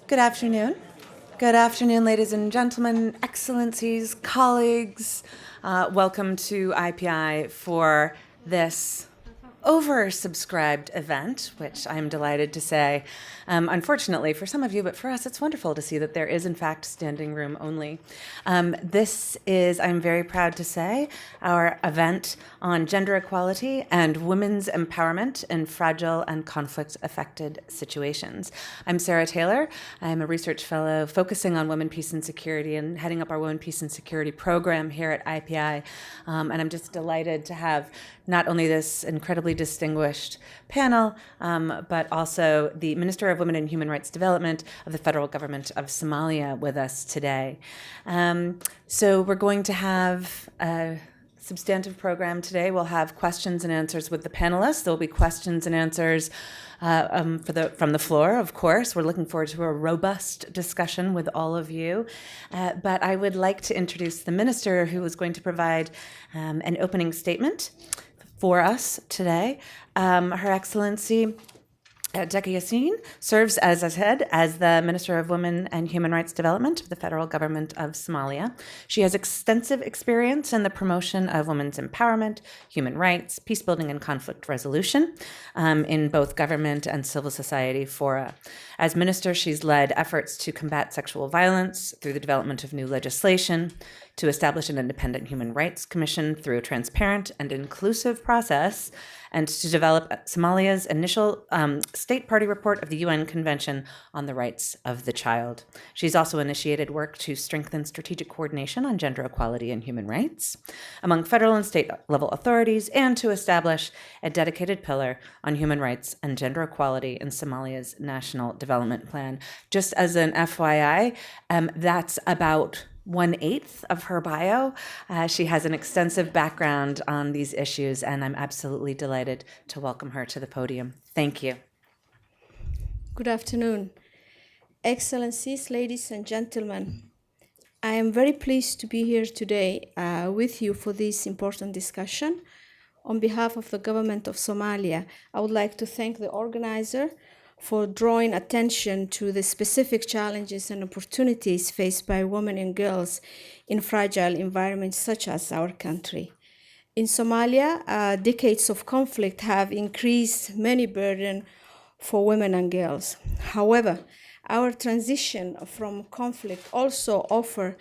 Good afternoon. Good afternoon, ladies and gentlemen, excellencies, colleagues. Welcome to IPI for this oversubscribed event, which I'm delighted to say, unfortunately for some of you, but for us, it's wonderful to see that there is, in fact, standing room only. This is, I'm very proud to say, our event on gender equality and women's empowerment in fragile and conflict-affected situations. I'm Sarah Taylor. I'm a research fellow focusing on women, peace, and security and heading up our Women, Peace, and Security program here at IPI. And I'm just delighted to have not only this incredibly distinguished panel, but also the Minister of Women and Human Rights Development of the federal government of Somalia with us today. So we're going to have a substantive program today. We'll have questions and answers with the panelists. There'll be questions and answers from the floor, of course. We're looking forward to a robust discussion with all of you. But I would like to introduce the minister who is going to provide an opening statement for us today. Her Excellency Deka Yassin serves, as I said, as the Minister of Women and Human Rights Development of the federal government of Somalia. She has extensive experience in the promotion of women's empowerment, human rights, peace building, and conflict resolution in both government and civil society fora. As minister, she's led efforts to combat sexual violence through the development of new legislation, to establish an independent human rights commission through a transparent and inclusive process, and to develop Somalia's initial state party report of the UN Convention on the Rights of the Child. She's also initiated work to strengthen strategic coordination on gender equality and human rights among federal and state level authorities, and to establish a dedicated pillar on human rights and gender equality in Somalia's National Development Plan. Just as an FYI, that's about 1/8 of her bio. She has an extensive background on these issues, and I'm absolutely delighted to welcome her to the podium. Thank you. Good afternoon. Excellencies, ladies and gentlemen. I am very pleased to be here today with you for this important discussion. On behalf of the government of Somalia, I would like to thank the organizer for drawing attention to the specific challenges and opportunities faced by women and girls in fragile environments such as our country. In Somalia, decades of conflict have increased many burdens for women and girls. However, our transition from conflict also offers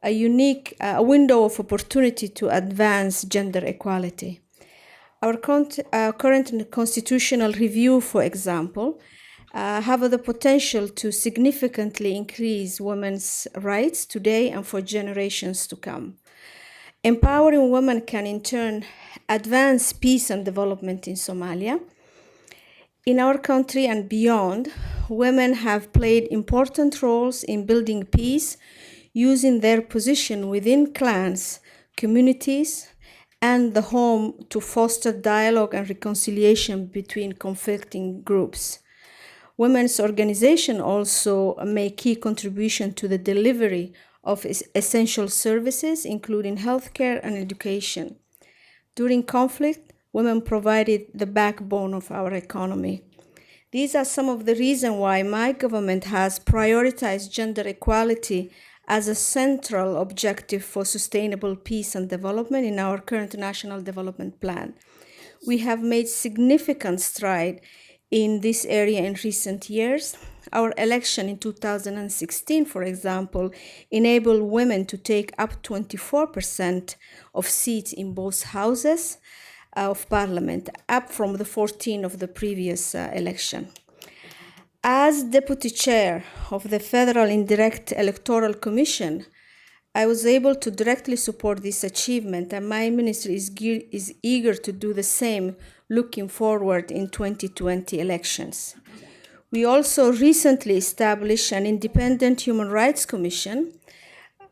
a unique window of opportunity to advance gender equality. Our current constitutional review, for example, have the potential to significantly increase women's rights today and for generations to come. Empowering women can in turn advance peace and development in Somalia. In our country and beyond, women have played important roles in building peace, using their position within clans, communities, and the home to foster dialogue and reconciliation between conflicting groups. Women's organizations also make key contribution to the delivery of essential services, including healthcare and education. During conflict, women provided the backbone of our economy. These are some of the reasons why my government has prioritized gender equality as a central objective for sustainable peace and development in our current National Development Plan. We have made significant strides in this area in recent years. Our election in 2016, for example, enabled women to take up 24% of seats in both houses of parliament, up from the 14 of the previous election. As deputy chair of the Federal Indirect Electoral Commission, I was able to directly support this achievement, and my ministry is eager to do the same, looking forward in 2020 elections. We also recently established an independent Human Rights Commission,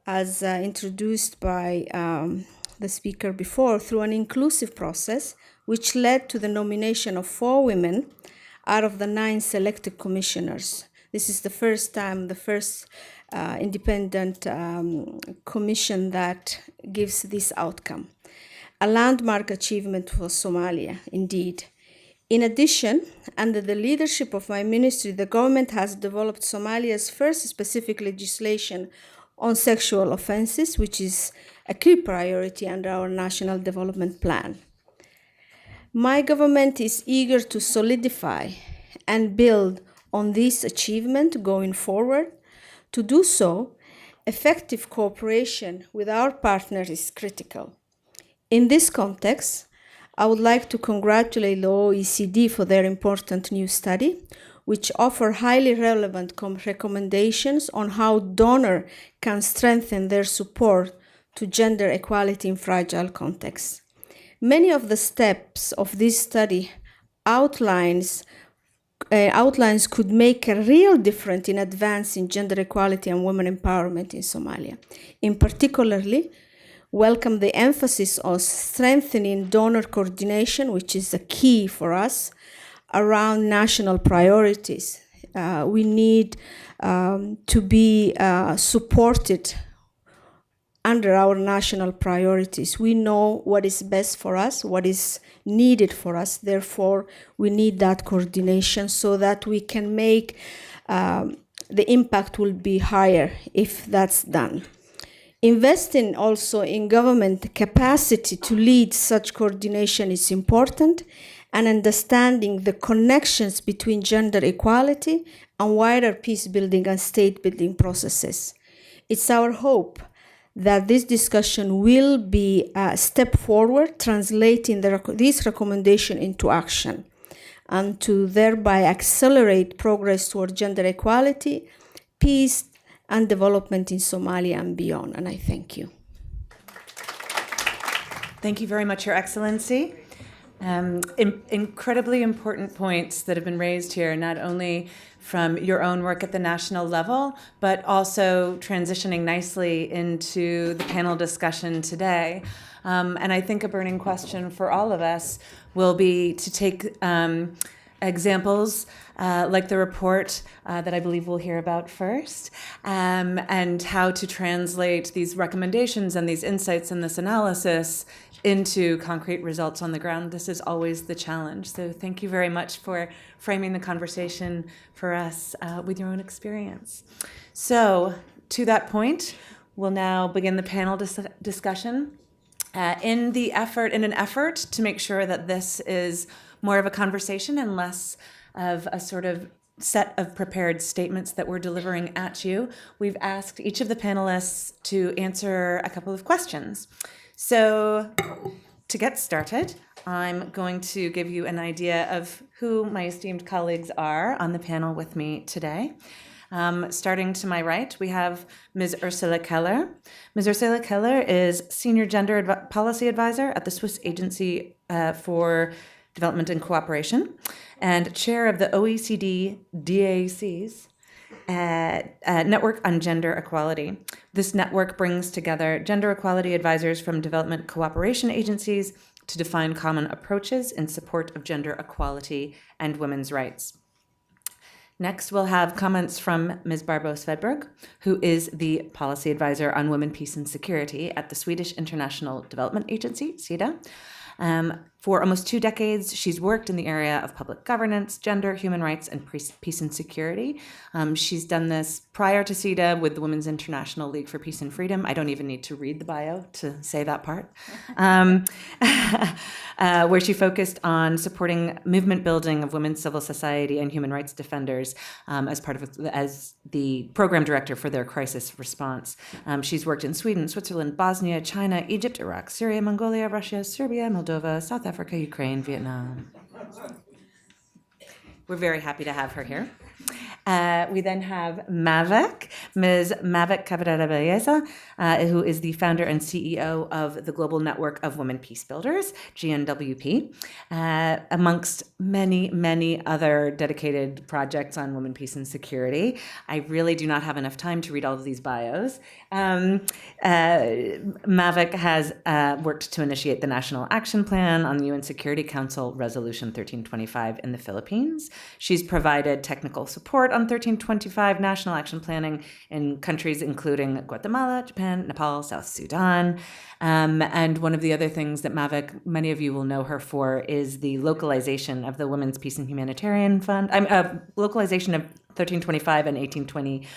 as introduced by the speaker before, through an inclusive process, which led to the nomination of 4 women out of the 9 selected commissioners. This is the first independent commission that gives this outcome. A landmark achievement for Somalia, indeed. In addition, under the leadership of my ministry, the government has developed Somalia's first specific legislation on sexual offenses, which is a key priority under our National Development Plan. My government is eager to solidify and build on this achievement going forward. To do so, effective cooperation with our partners is critical. In this context, I would like to congratulate the OECD for their important new study, which offer highly relevant recommendations on how donors can strengthen their support to gender equality in fragile contexts. Many of the steps of this study outlines could make a real difference in advancing gender equality and women empowerment in Somalia. In particularly, welcome the emphasis on strengthening donor coordination, which is a key for us, around national priorities. We need to be supported under our national priorities. We know what is best for us, what is needed for us. Therefore, we need that coordination so that we can make the impact will be higher if that's done. Investing also in government capacity to lead such coordination is important, and understanding the connections between gender equality and wider peace building and state building processes. It's our hope that this discussion will be a step forward, translating this recommendation into action, and to thereby accelerate progress toward gender equality, peace, and development in Somalia and beyond. And I thank you. Thank you very much, Your Excellency. Incredibly important points that have been raised here, not only from your own work at the national level, but also transitioning nicely into the panel discussion today. And I think a burning question for all of us will be to take examples like the report that I believe we'll hear about first, and how to translate these recommendations and these insights and this analysis into concrete results on the ground. This is always the challenge. So thank you very much for framing the conversation for us with your own experience. So to that point, we'll now begin the panel discussion. In an effort to make sure that this is more of a conversation and less of a sort of set of prepared statements that we're delivering at you, we've asked each of the panelists to answer a couple of questions. So to get started, I'm going to give you an idea of who my esteemed colleagues are on the panel with me today. Starting to my right, we have Ms. Ursula Keller. Ms. Ursula Keller is Senior Gender Policy Advisor at the Swiss Agency for Development and Cooperation and Chair of the OECD DAC's Network on Gender Equality. This network brings together gender equality advisors from development cooperation agencies to define common approaches in support of gender equality and women's rights. Next, we'll have comments from Ms. Barbro Svedberg, who is the Policy Advisor on Women, Peace and Security at the Swedish International Development Agency, SIDA. For almost 2 decades, she's worked in the area of public governance, gender, human rights, and peace and security. She's done this prior to SIDA with the Women's International League for Peace and Freedom. I don't even need to read the bio to say that part. Where she focused on supporting movement building of women's civil society and human rights defenders as the program director for their crisis response. She's worked in Sweden, Switzerland, Bosnia, China, Egypt, Iraq, Syria, Mongolia, Russia, Serbia, Moldova, South Africa, Ukraine, Vietnam. We're very happy to have her here. We then have Mavek, Ms. Mavek Cabrera-Belleza, who is the founder and CEO of the Global Network of Women Peace Builders, GNWP, amongst many, many other dedicated projects on women, peace, and security. I really do not have enough time to read all of these bios. Mavek has worked to initiate the National Action Plan on the UN Security Council Resolution 1325 in the Philippines. She's provided technical support on 1325 national action planning in countries including Guatemala, Japan, Nepal, South Sudan. And one of the other things that Mavic, many of you will know her for, is the localization of the Women's Peace and Humanitarian Fund, localization of 1325 and 1820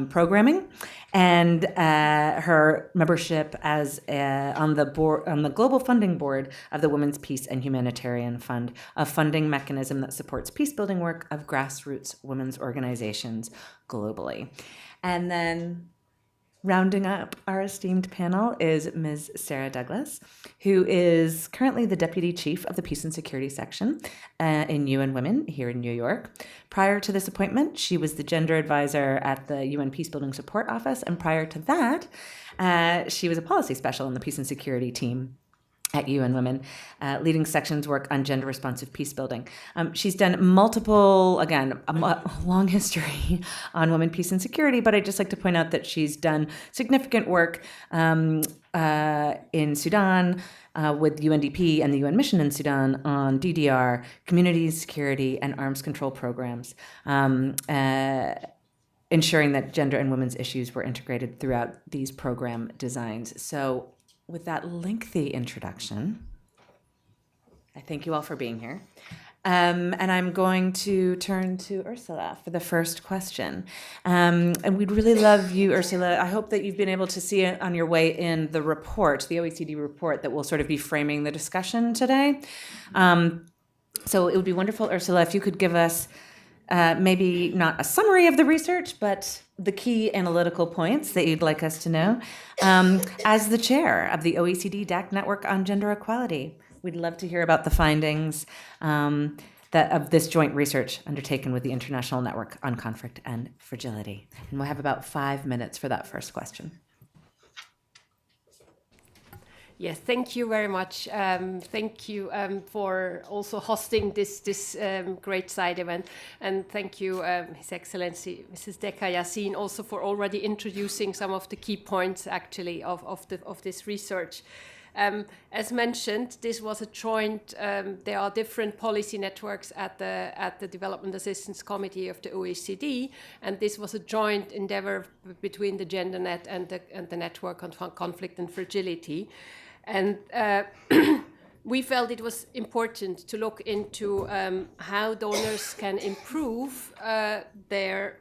programming, and her membership as on the global funding board of the Women's Peace and Humanitarian Fund, a funding mechanism that supports peace-building work of grassroots women's organizations globally. And then rounding up our esteemed panel is Ms. Sarah Douglas, who is currently the Deputy Chief of the Peace and Security Section in UN Women here in New York. Prior to this appointment, she was the Gender Advisor at the UN Peacebuilding Support Office, and prior to that, she was a policy special in the Peace and Security team at UN Women, leading sections work on gender-responsive peace building. She's done multiple, again, a long history on women, peace, and security, but I'd just like to point out that she's done significant work in Sudan with UNDP and the UN mission in Sudan on DDR, community security, and arms control programs, ensuring that gender and women's issues were integrated throughout these program designs. So with that lengthy introduction, I thank you all for being here. And I'm going to turn to Ursula for the first question. And we'd really love you, Ursula. I hope that you've been able to see it on your way in the report, the OECD report that will sort of be framing the discussion today. So it would be wonderful, Ursula, if you could give us maybe not a summary of the research, but the key analytical points that you'd like us to know. As the chair of the OECD DAC Network on Gender Equality, we'd love to hear about the findings of this joint research undertaken with the International Network on Conflict and Fragility. And we'll have about 5 minutes for that first question. Yes, thank you very much. Thank you for also hosting this great side event. And thank you, His Excellency, Mrs. Dekka Yassin, also for already introducing some of the key points, actually, of this research. As mentioned, this was a joint, there are different policy networks at the Development Assistance Committee of the OECD, and this was a joint endeavor between the GenderNet and the Network on Conflict and Fragility. And we felt it was important to look into how donors can improve their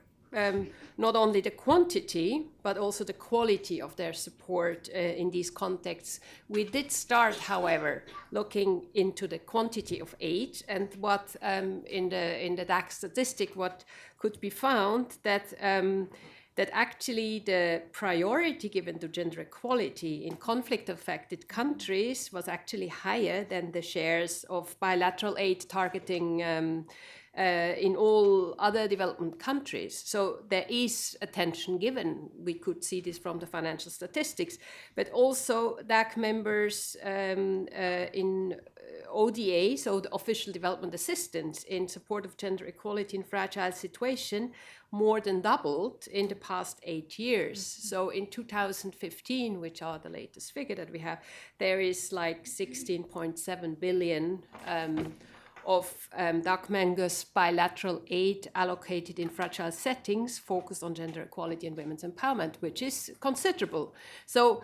not only the quantity, but also the quality of their support in these contexts. We did start, however, looking into the quantity of aid, and what in the DAC statistic, what could be found that actually the priority given to gender equality in conflict-affected countries was actually higher than the shares of bilateral aid targeting in all other development countries. So there is attention given. We could see this from the financial statistics, but also DAC members in ODA, so the Official Development Assistance in support of gender equality in fragile situation, more than doubled in the past 8 years. Mm-hmm. So in 2015, which are the latest figure that we have, there is like 16.7 billion of DAC members bilateral aid allocated in fragile settings focused on gender equality and women's empowerment, which is considerable. So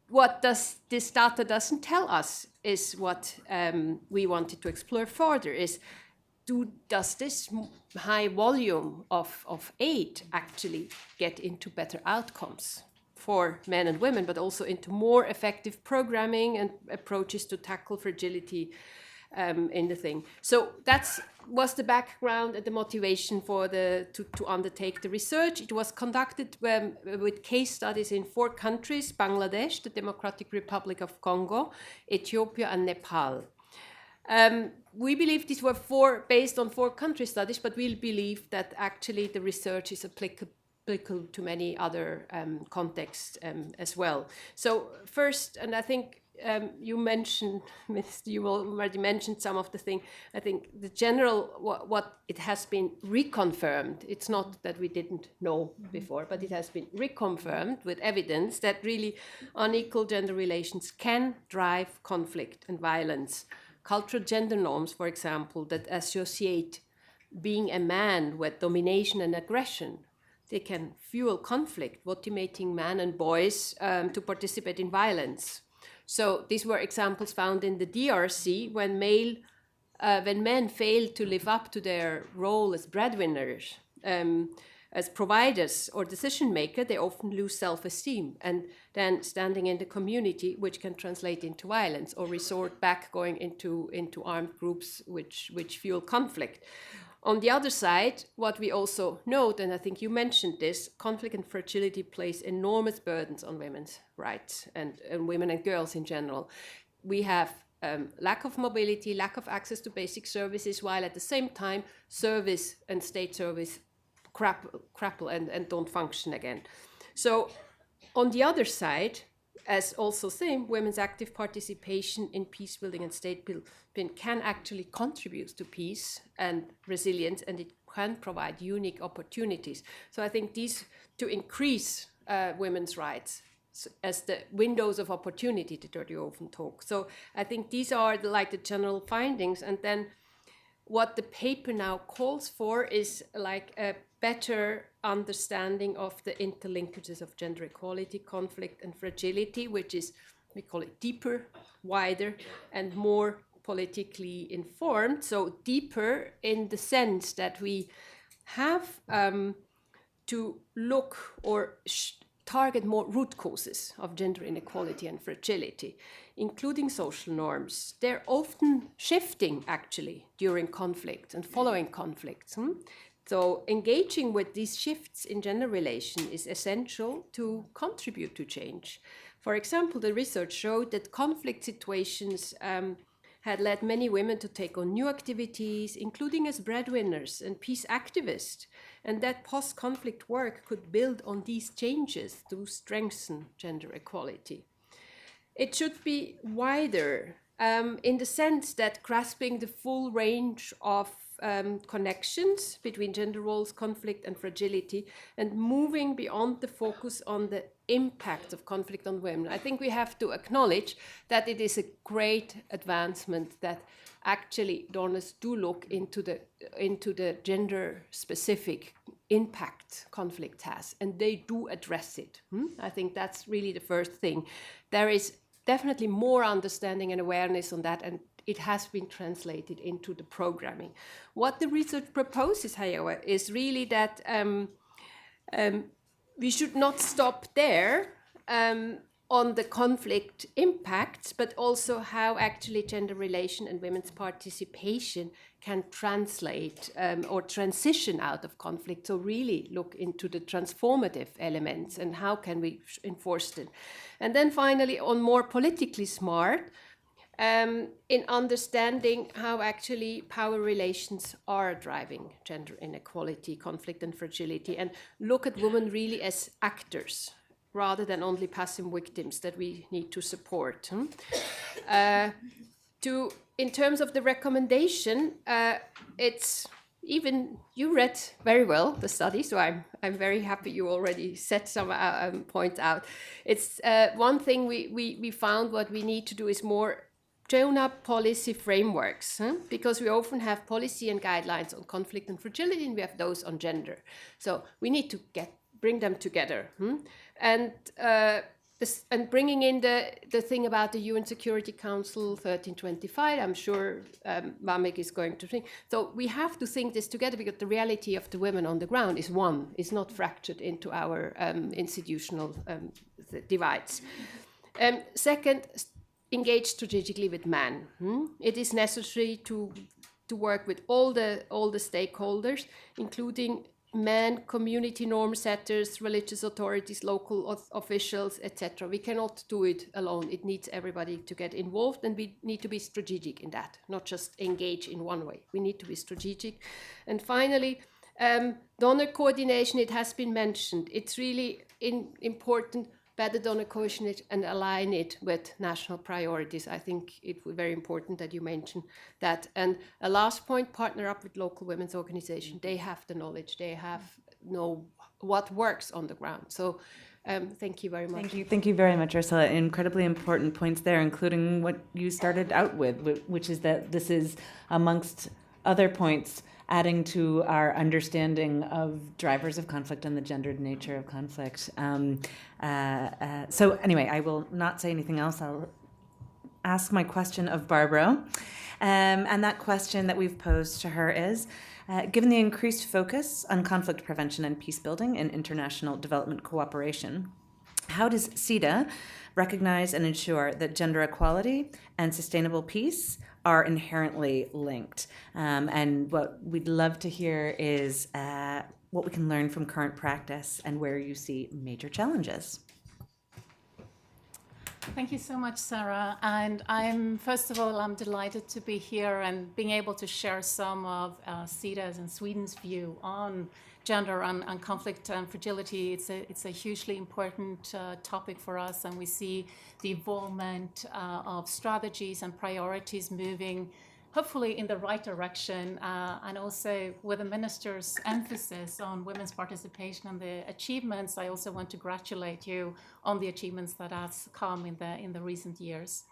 what this data doesn't tell us is what we wanted to explore further is, does this high volume of aid actually get into better outcomes for men and women, but also into more effective programming and approaches to tackle fragility in the thing. So that was the background and the motivation for to undertake the research. It was conducted with case studies in 4 countries: Bangladesh, the Democratic Republic of Congo, Ethiopia, and Nepal. We believe these were based on 4 country studies, but we believe that actually the research is applicable to many other contexts as well. So first, and I think you already mentioned some of the things. I think the general, what it has been reconfirmed, it's not that we didn't know before, but it has been reconfirmed with evidence that really unequal gender relations can drive conflict and violence. Cultural gender norms, for example, that associate being a man with domination and aggression. They can fuel conflict, motivating men and boys to participate in violence. So these were examples found in the DRC when men fail to live up to their role as breadwinners, as providers or decision maker, they often lose self-esteem and then standing in the community, which can translate into violence or resort back going into armed groups which fuel conflict. On the other side, what we also note, and I think you mentioned this, conflict and fragility place enormous burdens on women's rights and women and girls in general. We have lack of mobility, lack of access to basic services, while at the same time, service and state service crapple and don't function again. So on the other side, as also same, women's active participation in peace building and state building can actually contribute to peace and resilience, and it can provide unique opportunities. So I think these to increase women's rights as the windows of opportunity that you often talk. So I think these are the general findings, and then what the paper now calls for is like a better understanding of the interlinkages of gender equality, conflict and fragility, which is, we call it deeper, wider and more politically informed. So deeper in the sense that we have to look or target more root causes of gender inequality and fragility, including social norms. They're often shifting actually during conflict and following conflicts. So engaging with these shifts in gender relation is essential to contribute to change. For example, the research showed that conflict situations had led many women to take on new activities, including as breadwinners and peace activists, and that post-conflict work could build on these changes to strengthen gender equality. It should be wider in the sense that grasping the full range of connections between gender roles, conflict and fragility, and moving beyond the focus on the impact of conflict on women. I think we have to acknowledge that it is a great advancement that actually donors do look into the gender specific impact conflict has, and they do address it. I think that's really the first thing. There is definitely more understanding and awareness on that, and it has been translated into the programming. What the research proposes, however, is really that we should not stop there on the conflict impacts, but also how actually gender relation and women's participation can translate or transition out of conflict. So really look into the transformative elements and how can we enforce them. And then finally, on more politically smart, in understanding how actually power relations are driving gender inequality, conflict and fragility, and look at women really as actors rather than only passive victims that we need to support. In terms of the recommendation, it's even you read very well the study, so I'm very happy you already set some points out. It's one thing we found what we need to do is more drawn up policy frameworks, because we often have policy and guidelines on conflict and fragility, and we have those on gender. So we need to bring them together, and bringing in the thing about the UN Security Council 1325. I'm sure Mamek is going to think. So we have to think this together because the reality of the women on the ground is one, is not fractured into our institutional divides. Second, engage strategically with men. It is necessary to work with all the stakeholders, including men, community norm setters, religious authorities, local officials, etc. We cannot do it alone. It needs everybody to get involved, and we need to be strategic in that, not just engage in one way. We need to be strategic. And finally, donor coordination, it has been mentioned. It's really important better donor coordinate and align it with national priorities. I think it's very important that you mention that. And a last point, partner up with local women's organizations. They have the knowledge. They know what works on the ground. So thank you very much. Thank you very much, Ursula. Incredibly important points there, including what you started out with, which is that this is, amongst other points, adding to our understanding of drivers of conflict and the gendered nature of conflict. So anyway, I will not say anything else. I'll ask my question of Barbara. And that question that we've posed to her is, given the increased focus on conflict prevention and peace building in international development cooperation, how does CEDA recognize and ensure that gender equality and sustainable peace are inherently linked? And what we'd love to hear is what we can learn from current practice and where you see major challenges. Thank you so much, Sarah. And first of all, I'm delighted to be here and being able to share some of CEDA's and Sweden's view on gender and conflict and fragility. It's a hugely important topic for us, and we see the involvement of strategies and priorities moving hopefully in the right direction, and also with the minister's emphasis on women's participation and the achievements. I also want to congratulate you on the achievements that has come in the recent years.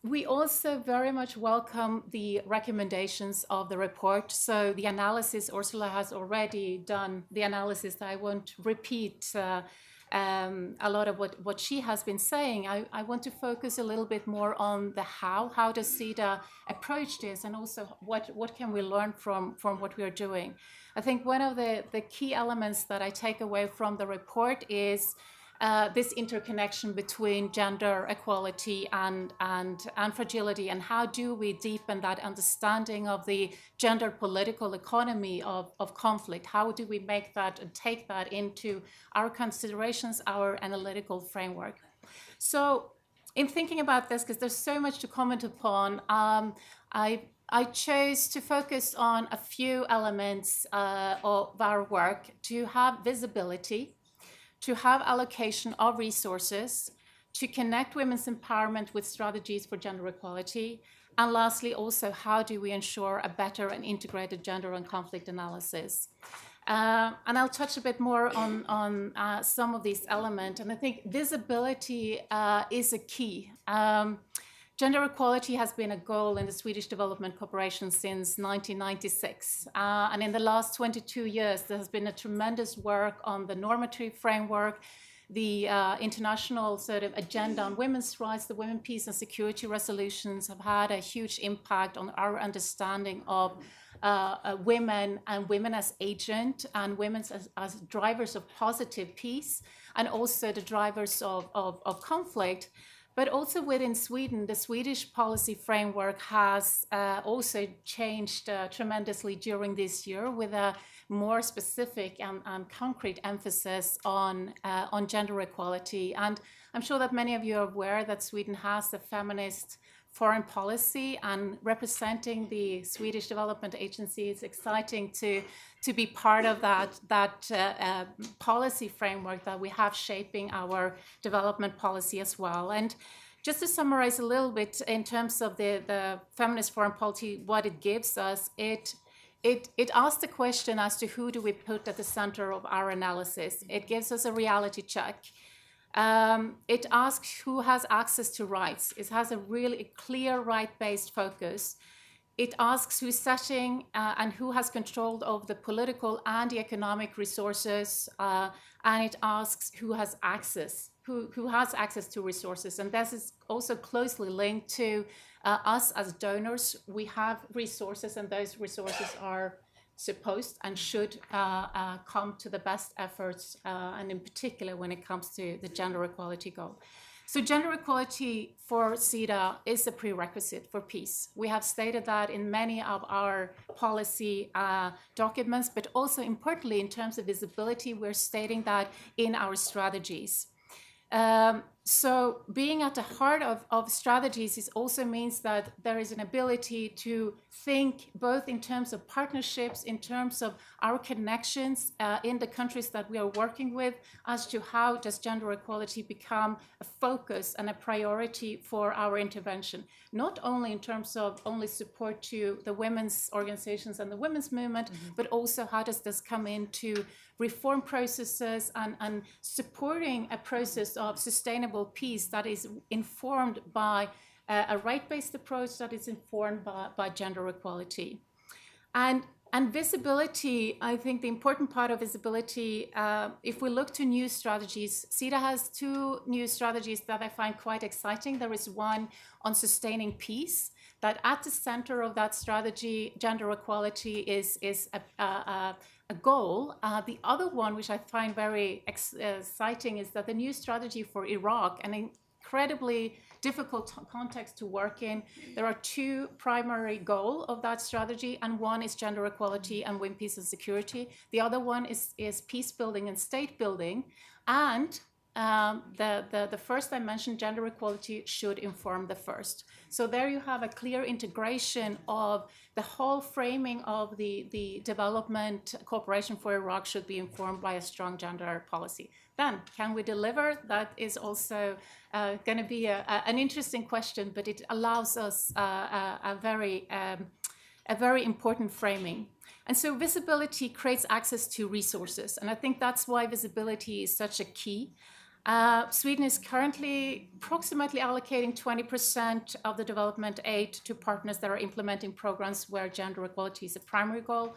We also very much welcome the recommendations of the report. So the analysis, Ursula has already done the analysis. I won't repeat a lot of what she has been saying. I want to focus a little bit more on the how. How does CEDA approach this, and also what can we learn from what we are doing? I think one of the key elements that I take away from the report is this interconnection between gender equality and fragility, and how do we deepen that understanding of the gender political economy of conflict? How do we make that and take that into our considerations, our analytical framework? So in thinking about this, because there's so much to comment upon, I chose to focus on a few elements of our work to have visibility, to have allocation of resources, to connect women's empowerment with strategies for gender equality, and lastly, also, how do we ensure a better and integrated gender and conflict analysis? And I'll touch a bit more on some of these elements. And I think visibility is a key. Gender equality has been a goal in the Swedish Development Cooperation since 1996. And in the last 22 years, there has been a tremendous work on the normative framework, the international sort of agenda on women's rights. The Women, Peace and Security resolutions have had a huge impact on our understanding of women and women as agent and women as drivers of positive peace, and also the drivers of conflict. But also within Sweden, the Swedish policy framework has also changed tremendously during this year, with a more specific and concrete emphasis on gender equality. And I'm sure that many of you are aware that Sweden has a feminist foreign policy, and representing the Swedish Development Agency, it's exciting to be part of that policy framework that we have shaping our development policy as well. And just to summarize a little bit in terms of the feminist foreign policy, what it gives us, it asks the question as to who do we put at the center of our analysis. It gives us a reality check. It asks who has access to rights. It has a really clear right-based focus. It asks who's setting and who has control of the political and the economic resources, and it asks who has access to resources. And this is also closely linked to us as donors. We have resources, and those resources are supposed and should come to the best efforts, and in particular when it comes to the gender equality goal. So gender equality for CEDA is a prerequisite for peace. We have stated that in many of our policy documents, but also importantly in terms of visibility, we're stating that in our strategies. So being at the heart of strategies also means that there is an ability to think both in terms of partnerships, in terms of our connections in the countries that we are working with, as to how does gender equality become a focus and a priority for our intervention, not only in terms of only support to the women's organizations and the women's movement, but also how does this come into reform processes and supporting a process of sustainable peace that is informed by a right-based approach, that is informed by gender equality. And visibility, I think the important part of visibility, if we look to new strategies, CEDA has two new strategies that I find quite exciting. There is one on sustaining peace, that at the center of that strategy, gender equality is a goal. The other one, which I find very exciting, is that the new strategy for Iraq, an incredibly difficult context to work in. There are two primary goals of that strategy, and one is gender equality and win peace and security. The other one is peace building and state building. And the first I mentioned, gender equality, should inform the first. So there you have a clear integration of the whole framing of the development cooperation for Iraq should be informed by a strong gender policy. Then, can we deliver? That is also going to be an interesting question, but it allows us a very important framing. And so visibility creates access to resources, and I think that's why visibility is such a key. Sweden is currently approximately allocating 20% of the development aid to partners that are implementing programs where gender equality is a primary goal.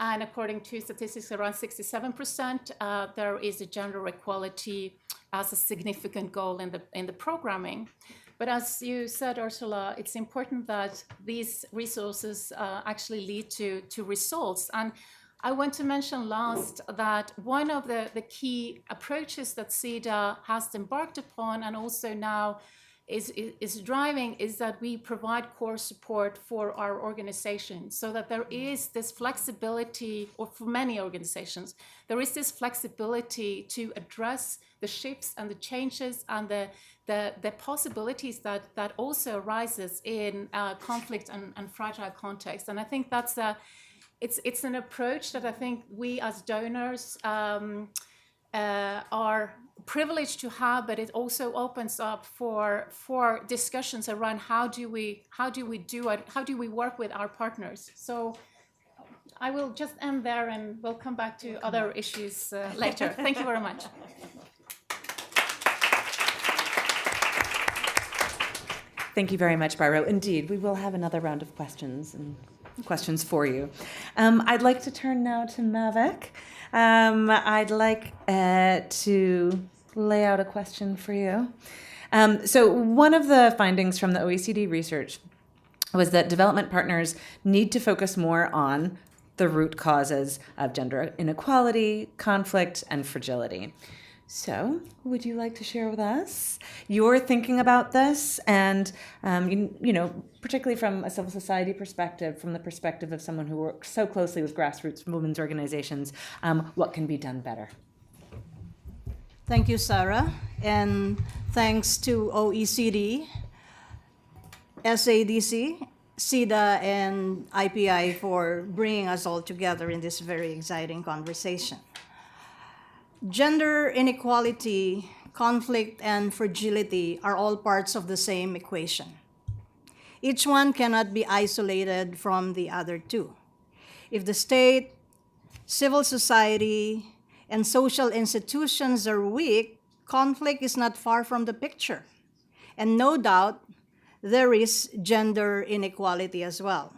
And according to statistics, around 67%, there is a gender equality as a significant goal in the programming. But as you said, Ursula, it's important that these resources actually lead to results. And I want to mention last that one of the key approaches that CEDA has embarked upon and also now is driving is that we provide core support for our organization, so that there is this flexibility, or for many organizations, there is this flexibility to address the shifts and the changes and the possibilities that also arises in conflict and fragile context. And I think that's it's an approach that I think we as donors are privileged to have, but it also opens up for discussions around how do we do it, how do we work with our partners. So I will just end there, and we'll come back to other issues later. Thank you very much. Thank you very much, Barbara. Indeed, we will have another round of questions for you. I'd like to turn now to Mavic. I'd like to lay out a question for you. So one of the findings from the OECD research was that development partners need to focus more on the root causes of gender inequality, conflict, and fragility. So, would you like to share with us your thinking about this, and particularly from a civil society perspective, from the perspective of someone who works so closely with grassroots women's organizations, what can be done better? Thank you, Sarah, and thanks to OECD, SADC, CEDA, and IPI for bringing us all together in this very exciting conversation. Gender inequality, conflict, and fragility are all parts of the same equation. Each one cannot be isolated from the other two. If the state, civil society, and social institutions are weak, conflict is not far from the picture. And no doubt, there is gender inequality as well,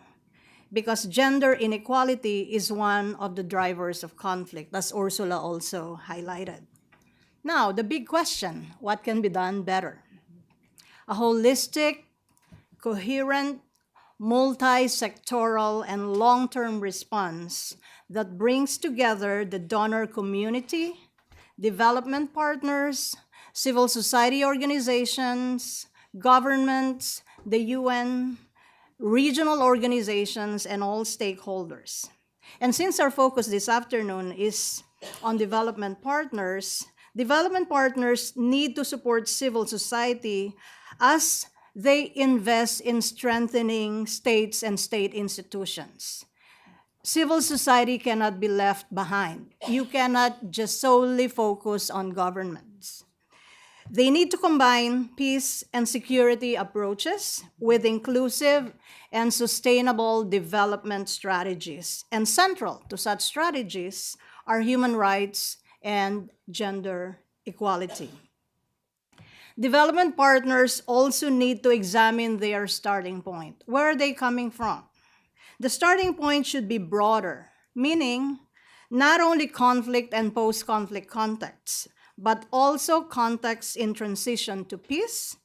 because gender inequality is one of the drivers of conflict, as Ursula also highlighted. Now, the big question, what can be done better? A holistic, coherent, multi-sectoral, and long-term response that brings together the donor community, development partners, civil society organizations, governments, the UN, regional organizations, and all stakeholders. And since our focus this afternoon is on development partners need to support civil society as they invest in strengthening states and state institutions. Civil society cannot be left behind. You cannot just solely focus on governments. They need to combine peace and security approaches with inclusive and sustainable development strategies. And central to such strategies are human rights and gender equality. Development partners also need to examine their starting point. Where are they coming from? The starting point should be broader, meaning not only conflict and post-conflict contexts, but also contexts in transition to peace,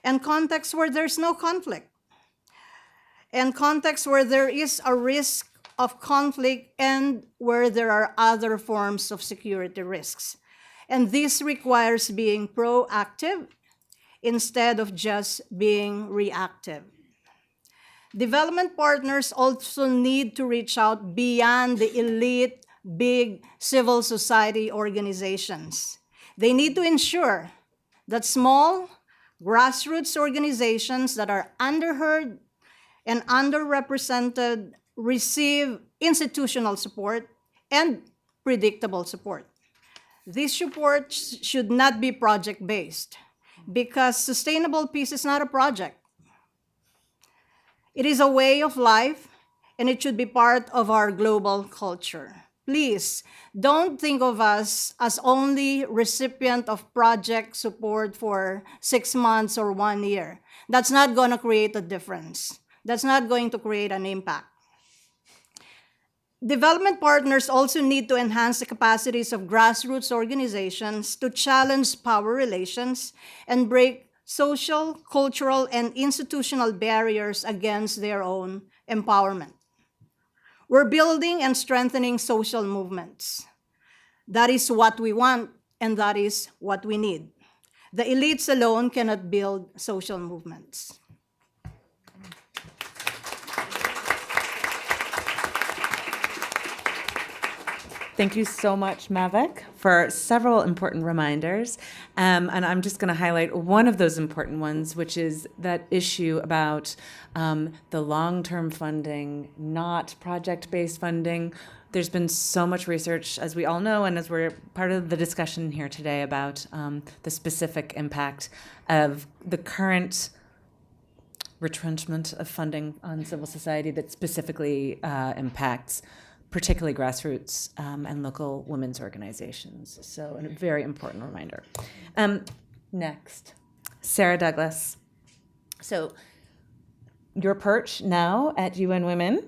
and contexts where there's no conflict, and contexts where there is a risk of conflict and where there are other forms of security risks. And this requires being proactive instead of just being reactive. Development partners also need to reach out beyond the elite, big civil society organizations. They need to ensure that small, grassroots organizations that are underheard and underrepresented receive institutional support and predictable support. This support should not be project-based, because sustainable peace is not a project. It is a way of life, and it should be part of our global culture. Please, don't think of us as only recipient of project support for 6 months or 1 year. That's not going to create a difference. That's not going to create an impact. Development partners also need to enhance the capacities of grassroots organizations to challenge power relations and break social, cultural, and institutional barriers against their own empowerment. We're building and strengthening social movements. That is what we want, and that is what we need. The elites alone cannot build social movements. Thank you so much, Mavik, for several important reminders. And I'm just going to highlight one of those important ones, which is that issue about the long-term funding, not project-based funding. There's been so much research, as we all know, and as we're part of the discussion here today, about the specific impact of the current retrenchment of funding on civil society that specifically impacts particularly grassroots and local women's organizations. So a very important reminder. Next, Sarah Douglas. So your perch now at UN Women.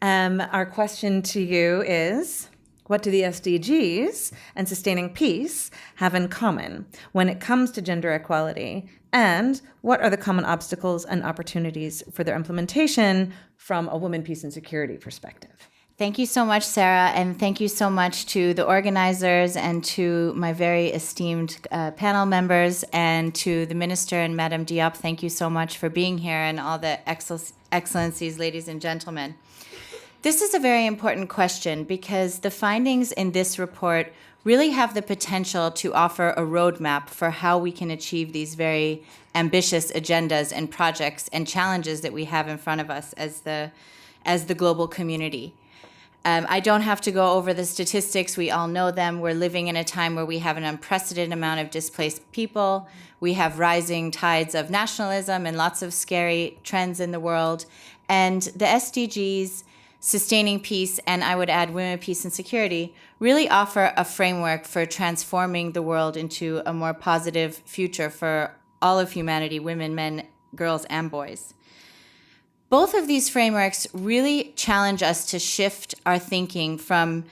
Our question to you is, what do the SDGs and sustaining peace have in common when it comes to gender equality? And what are the common obstacles and opportunities for their implementation from a women, peace, and security perspective? Thank you so much, Sarah, and thank you so much to the organizers and to my very esteemed panel members and to the Minister and Madame Diop. Thank you so much for being here, and all the excellencies, ladies and gentlemen. This is a very important question because the findings in this report really have the potential to offer a roadmap for how we can achieve these very ambitious agendas and projects and challenges that we have in front of us as the global community. I don't have to go over the statistics. We all know them. We're living in a time where we have an unprecedented amount of displaced people. We have rising tides of nationalism and lots of scary trends in the world. And the SDGs, sustaining peace, and I would add women, peace, and security, really offer a framework for transforming the world into a more positive future for all of humanity, women, men, girls, and boys. Both of these frameworks really challenge us to shift our thinking from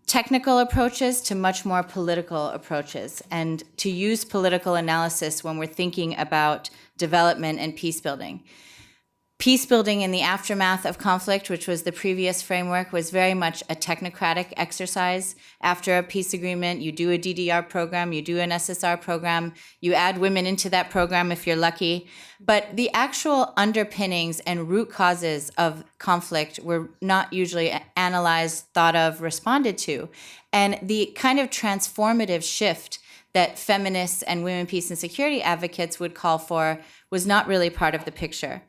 technical approaches to much more political approaches, and to use political analysis when we're thinking about development and peace building. Peace building in the aftermath of conflict, which was the previous framework, was very much a technocratic exercise. After a peace agreement, you do a DDR program, you do an SSR program, you add women into that program if you're lucky. But the actual underpinnings and root causes of conflict were not usually analyzed, thought of, responded to. And the kind of transformative shift that feminists and women, peace, and security advocates would call for was not really part of the picture.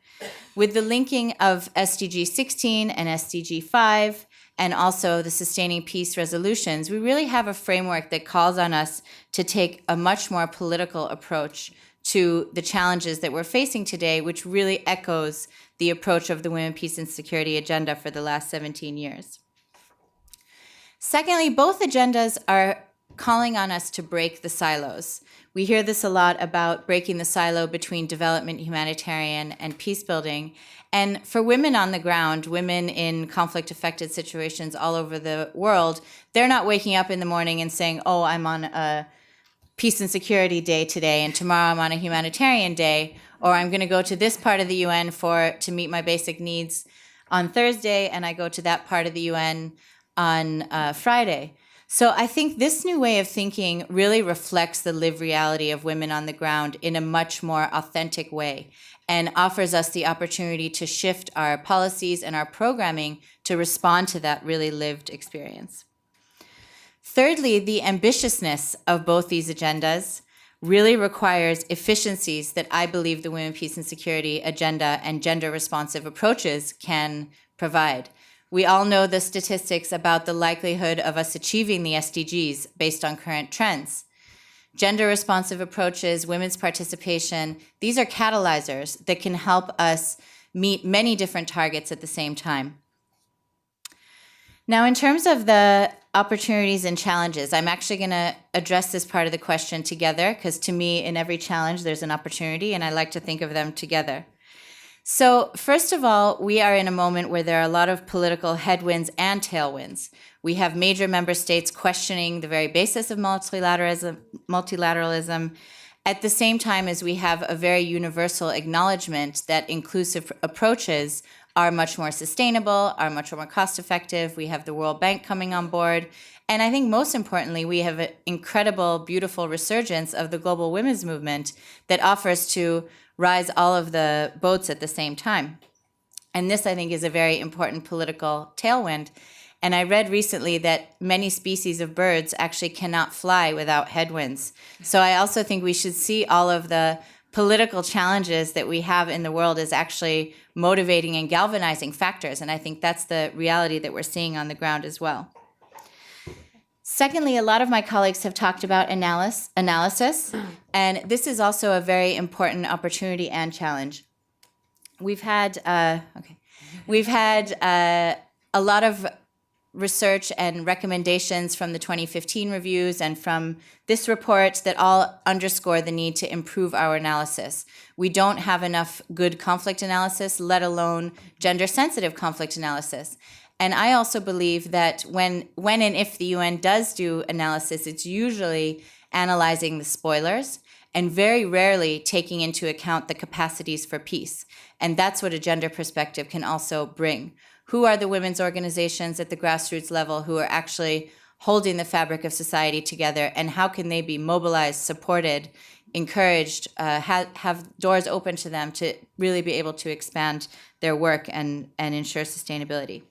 With the linking of SDG 16 and SDG 5, and also the Sustaining Peace resolutions, we really have a framework that calls on us to take a much more political approach to the challenges that we're facing today, which really echoes the approach of the Women, Peace, and Security agenda for the last 17 years. Secondly, both agendas are calling on us to break the silos. We hear this a lot about breaking the silo between development, humanitarian, and peace building. And for women on the ground, women in conflict-affected situations all over the world, they're not waking up in the morning and saying, oh, I'm on a peace and security day today, and tomorrow I'm on a humanitarian day, or I'm going to go to this part of the UN to meet my basic needs on Thursday, and I go to that part of the UN on Friday. So I think this new way of thinking really reflects the lived reality of women on the ground in a much more authentic way, and offers us the opportunity to shift our policies and our programming to respond to that really lived experience. Thirdly, the ambitiousness of both these agendas really requires efficiencies that I believe the Women, Peace and Security agenda and gender responsive approaches can provide. We all know the statistics about the likelihood of us achieving the SDGs based on current trends. Gender responsive approaches, women's participation, these are catalyzers that can help us meet many different targets at the same time. Now, in terms of the opportunities and challenges, I'm actually going to address this part of the question together, because to me, in every challenge, there's an opportunity, and I like to think of them together. So first of all, we are in a moment where there are a lot of political headwinds and tailwinds. We have major member states questioning the very basis of multilateralism, at the same time as we have a very universal acknowledgement that inclusive approaches are much more sustainable, are much more cost-effective. We have the World Bank coming on board. And I think most importantly, we have an incredible, beautiful resurgence of the global women's movement that offers to rise all of the boats at the same time. And this, I think, is a very important political tailwind. And I read recently that many species of birds actually cannot fly without headwinds. So I also think we should see all of the political challenges that we have in the world as actually motivating and galvanizing factors. And I think that's the reality that we're seeing on the ground as well. Secondly, a lot of my colleagues have talked about analysis, and this is also a very important opportunity and challenge. We've had a lot of research and recommendations from the 2015 reviews and from this report that all underscore the need to improve our analysis. We don't have enough good conflict analysis, let alone gender-sensitive conflict analysis. And I also believe that when and if the UN does do analysis, it's usually analyzing the spoilers and very rarely taking into account the capacities for peace. And that's what a gender perspective can also bring. Who are the women's organizations at the grassroots level who are actually holding the fabric of society together, and how can they be mobilized, supported, encouraged, have doors open to them to really be able to expand their work and ensure sustainability?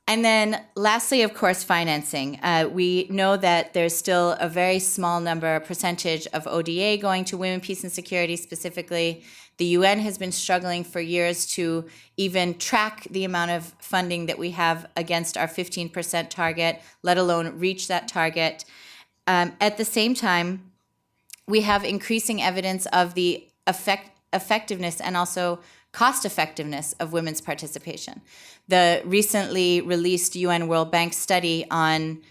And then lastly, of course, financing. We know that there's still a very small percentage of ODA going to women, peace, and security specifically. The UN has been struggling for years to even track the amount of funding that we have against our 15% target, let alone reach that target. At the same time, we have increasing evidence of the effectiveness and also cost effectiveness of women's participation. The recently released UN World Bank study on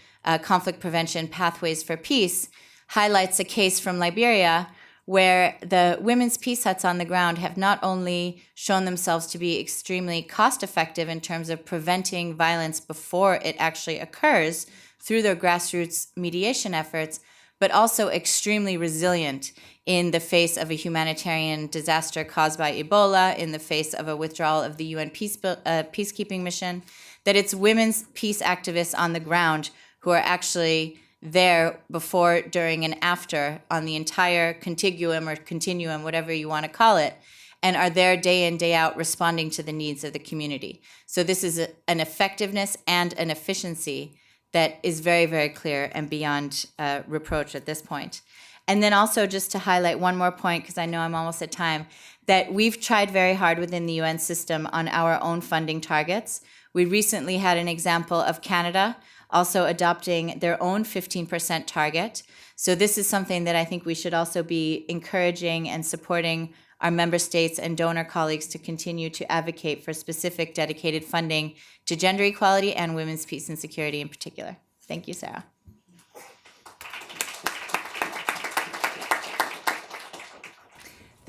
conflict prevention pathways for peace highlights a case from Liberia where the women's peace huts on the ground have not only shown themselves to be extremely cost effective in terms of preventing violence before it actually occurs through their grassroots mediation efforts, but also extremely resilient in the face of a humanitarian disaster caused by Ebola, in the face of a withdrawal of the UN peacekeeping mission, that it's women's peace activists on the ground who are actually there before, during, and after on the entire continuum, whatever you want to call it, and are there day in, day out responding to the needs of the community. So this is an effectiveness and an efficiency that is very, very clear and beyond reproach at this point. And then also just to highlight one more point, because I know I'm almost at time, that we've tried very hard within the UN system on our own funding targets. We recently had an example of Canada also adopting their own 15% target. So this is something that I think we should also be encouraging and supporting our member states and donor colleagues to continue to advocate for specific dedicated funding to gender equality and women's peace and security in particular. Thank you, Sarah.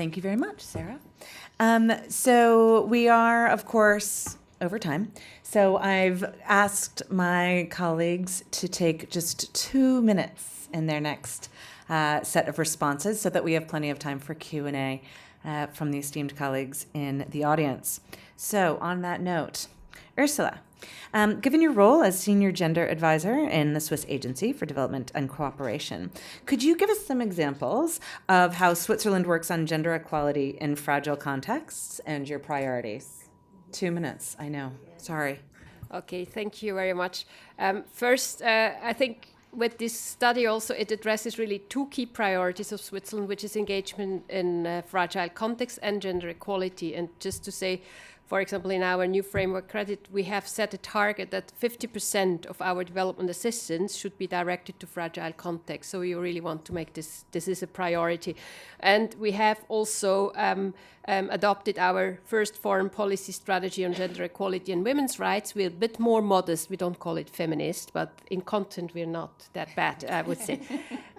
Thank you very much, Sarah. So we are, of course, over time. So I've asked my colleagues to take just 2 minutes in their next set of responses so that we have plenty of time for Q&A from the esteemed colleagues in the audience. So on that note, Ursula, given your role as Senior Gender Advisor in the Swiss Agency for Development and Cooperation, could you give us some examples of how Switzerland works on gender equality in fragile contexts and your priorities? 2 minutes, I know. Sorry. Okay, thank you very much. First, I think with this study also it addresses really two key priorities of Switzerland, which is engagement in fragile contexts and gender equality. And just to say, for example, in our new framework credit, we have set a target that 50% of our development assistance should be directed to fragile contexts. So we really want to make this is a priority. And we have also adopted our first foreign policy strategy on gender equality and women's rights. We're a bit more modest. We don't call it feminist, but in content, we're not that bad, I would say.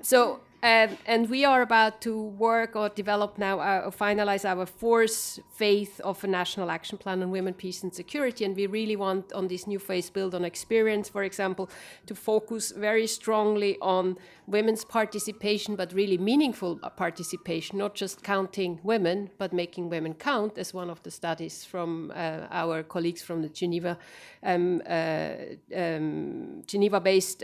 So, and we are about to work or develop now, or finalize our fourth phase of a national action plan on women, peace and security. And we really want on this new phase build on experience, for example, to focus very strongly on women's participation, but really meaningful participation, not just counting women, but making women count, as one of the studies from our colleagues from the Geneva-based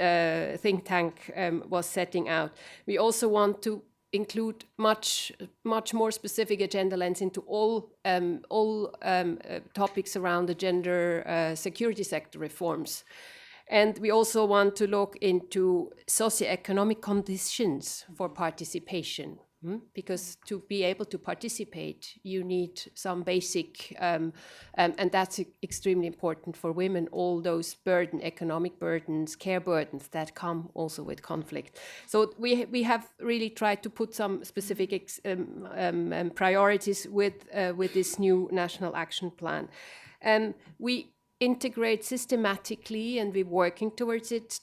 think tank was setting out. We also want to include much more specific agenda lens into all topics around the gender security sector reforms. And we also want to look into socioeconomic conditions for participation. Because to be able to participate, you need some basic, and that's extremely important for women, all those economic burdens, care burdens that come also with conflict. So we have really tried to put some specific priorities with this new national action plan. We integrate systematically, and we're working towards it,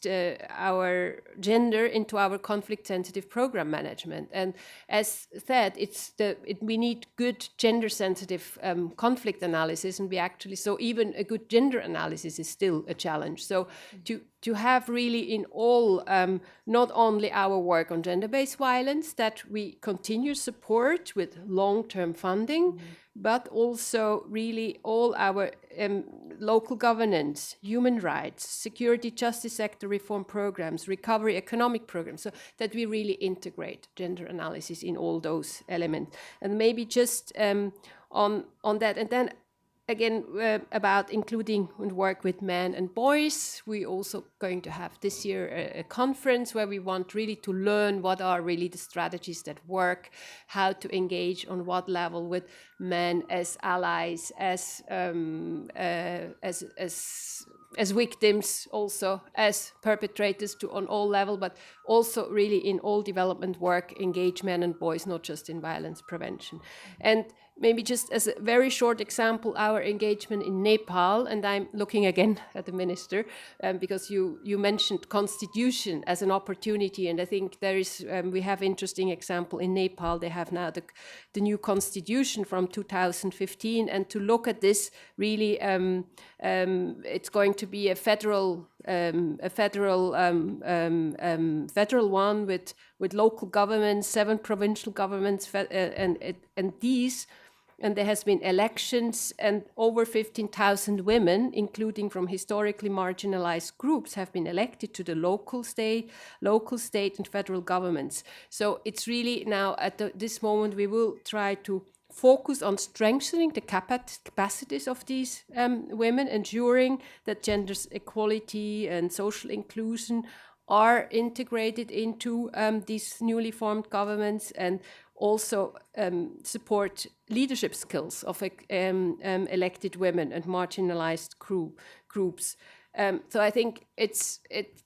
our gender into our conflict-sensitive program management. And as said, we need good gender-sensitive conflict analysis, and so even a good gender analysis is still a challenge. So to have really in all, not only our work on gender-based violence that we continue support with long-term funding, but also really all our local governance, human rights, security, justice sector reform programs, recovery economic programs, so that we really integrate gender analysis in all those elements. And maybe just on that, and then again, about including and work with men and boys. We're also going to have this year a conference where we want really to learn what are really the strategies that work, how to engage on what level with men as allies, as victims, also as perpetrators on all levels, but also really in all development work, engage men and boys, not just in violence prevention. And maybe just as a very short example, our engagement in Nepal, and I'm looking again at the minister, because you mentioned constitution as an opportunity, and I think there is, we have interesting example in Nepal. They have now the new constitution from 2015, and to look at this really, it's going to be a federal one with local governments, 7 provincial governments, and there has been elections, and over 15,000 women, including from historically marginalized groups, have been elected to the local, state, and federal governments. So it's really now at this moment we will try to focus on strengthening the capacities of these women, ensuring that gender equality and social inclusion are integrated into these newly formed governments, and also support leadership skills of elected women and marginalized groups. So I think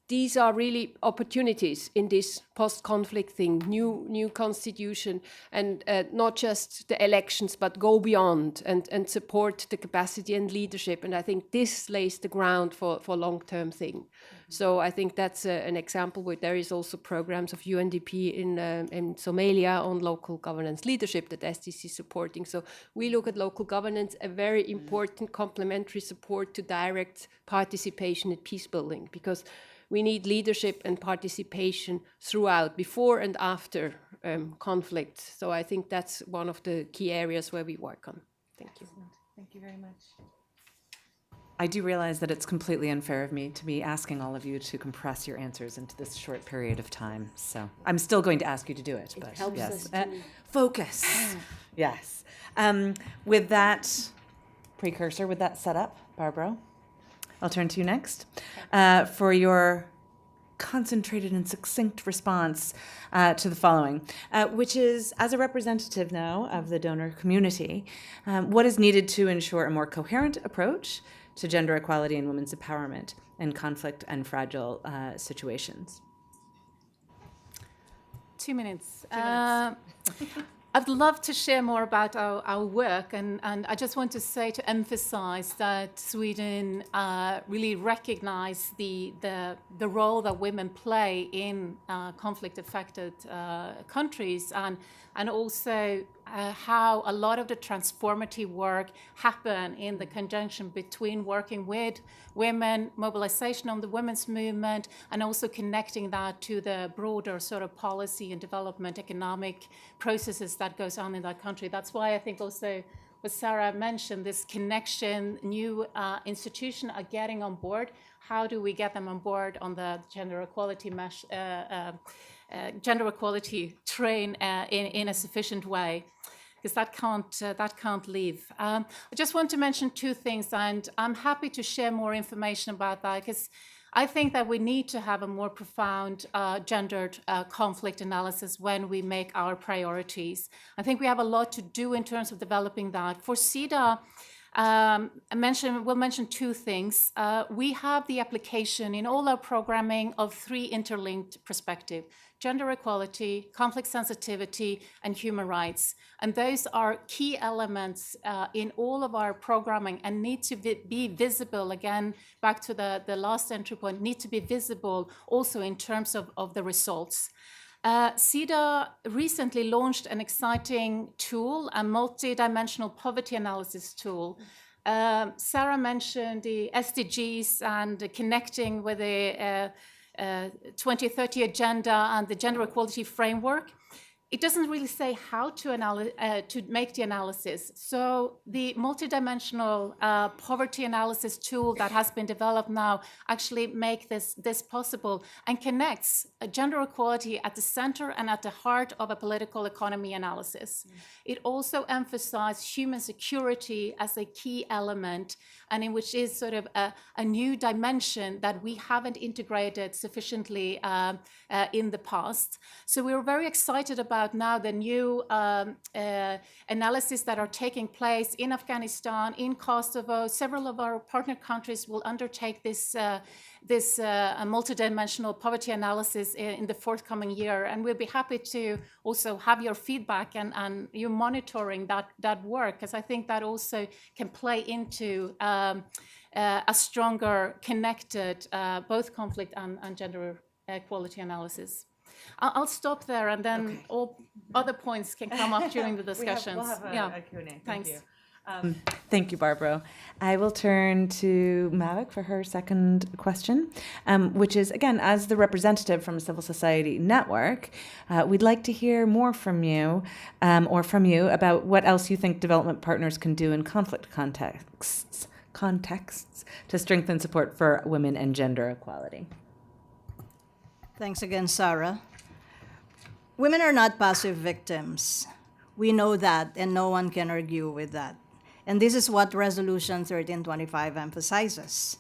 these are really opportunities in this post-conflict thing, new constitution, and not just the elections, but go beyond and support the capacity and leadership. And I think this lays the ground for long-term thing. So I think that's an example where there is also programs of UNDP in Somalia on local governance leadership that SDC is supporting. So we look at local governance, a very important complementary support to direct participation in peace building, because we need leadership and participation throughout, before and after conflict. So I think that's one of the key areas where we work on. Thank you. Thank you very much. I do realize that it's completely unfair of me to be asking all of you to compress your answers into this short period of time. So I'm still going to ask you to do it, but helps yes, us to focus. Yes. With that precursor, with that setup, Barbara, I'll turn to you next for your concentrated and succinct response to the following, which is, as a representative now of the donor community, what is needed to ensure a more coherent approach to gender equality and women's empowerment in conflict and fragile situations? 2 minutes. I'd love to share more about our work, and I just want to say, to emphasize that Sweden really recognize the role that women play in conflict-affected countries, and also how a lot of the transformative work happen in the conjunction between working with women, mobilization on the women's movement, and also connecting that to the broader sort of policy and development economic processes that goes on in that country. That's why I think also what Sarah mentioned, this connection, new institutions are getting on board. How do we get them on board on the gender equality train in a sufficient way? Because that can't leave. I just want to mention 2 things, and I'm happy to share more information about that, because I think that we need to have a more profound gendered conflict analysis when we make our priorities. I think we have a lot to do in terms of developing that. For CEDA, we'll mention 2 things. We have the application in all our programming of 3 interlinked perspectives: gender equality, conflict sensitivity, and human rights. And those are key elements in all of our programming and need to be visible, again, back to the last entry point, need to be visible also in terms of the results. CEDA recently launched an exciting tool, a multi-dimensional poverty analysis tool. Sarah mentioned the SDGs and connecting with the 2030 agenda and the gender equality framework. It doesn't really say how to make the analysis. So the multidimensional poverty analysis tool that has been developed now actually make this possible and connects gender equality at the center and at the heart of a political economy analysis. It also emphasizes human security as a key element, and in which is sort of a new dimension that we haven't integrated sufficiently in the past. So we're very excited about now the new analysis that are taking place in Afghanistan, in Kosovo. Several of our partner countries will undertake this multidimensional poverty analysis in the forthcoming year, and we'll be happy to also have your feedback and you monitoring that work, because I think that also can play into a stronger connected both conflict and gender equality analysis. I'll stop there, and then all other points can come up during the discussions. We'll have a Q&A. Thanks. Thank you, Barbara. I will turn to Mavik for her second question, which is, again, as the representative from a civil society network, we'd like to hear more from you about what else you think development partners can do in conflict contexts to strengthen support for women and gender equality. Thanks again, Sarah. Women are not passive victims. We know that, and no one can argue with that. And this is what Resolution 1325 emphasizes.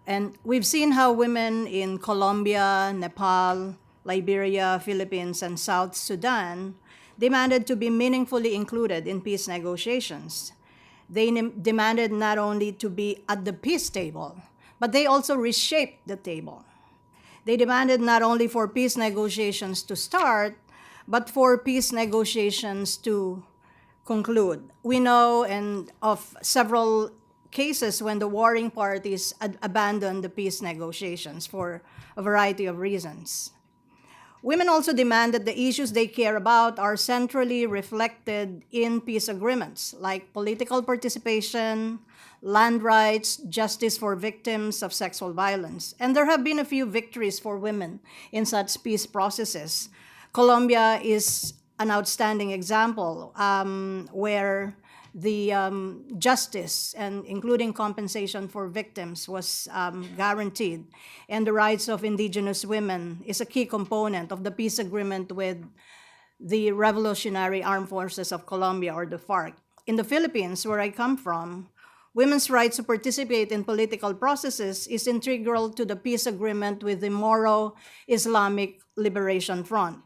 And we've seen how women in Colombia, Nepal, Liberia, Philippines, and South Sudan demanded to be meaningfully included in peace negotiations. They demanded not only to be at the peace table, but they also reshaped the table. They demanded not only for peace negotiations to start, but for peace negotiations to conclude. We know of several cases when the warring parties abandoned the peace negotiations for a variety of reasons. Women also demand that the issues they care about are centrally reflected in peace agreements, like political participation, land rights, justice for victims of sexual violence. And there have been a few victories for women in such peace processes. Colombia is an outstanding example where the justice and including compensation for victims was guaranteed, and the rights of indigenous women is a key component of the peace agreement with the Revolutionary Armed Forces of Colombia, or the FARC. In the Philippines, where I come from, women's rights to participate in political processes is integral to the peace agreement with the Moro Islamic Liberation Front.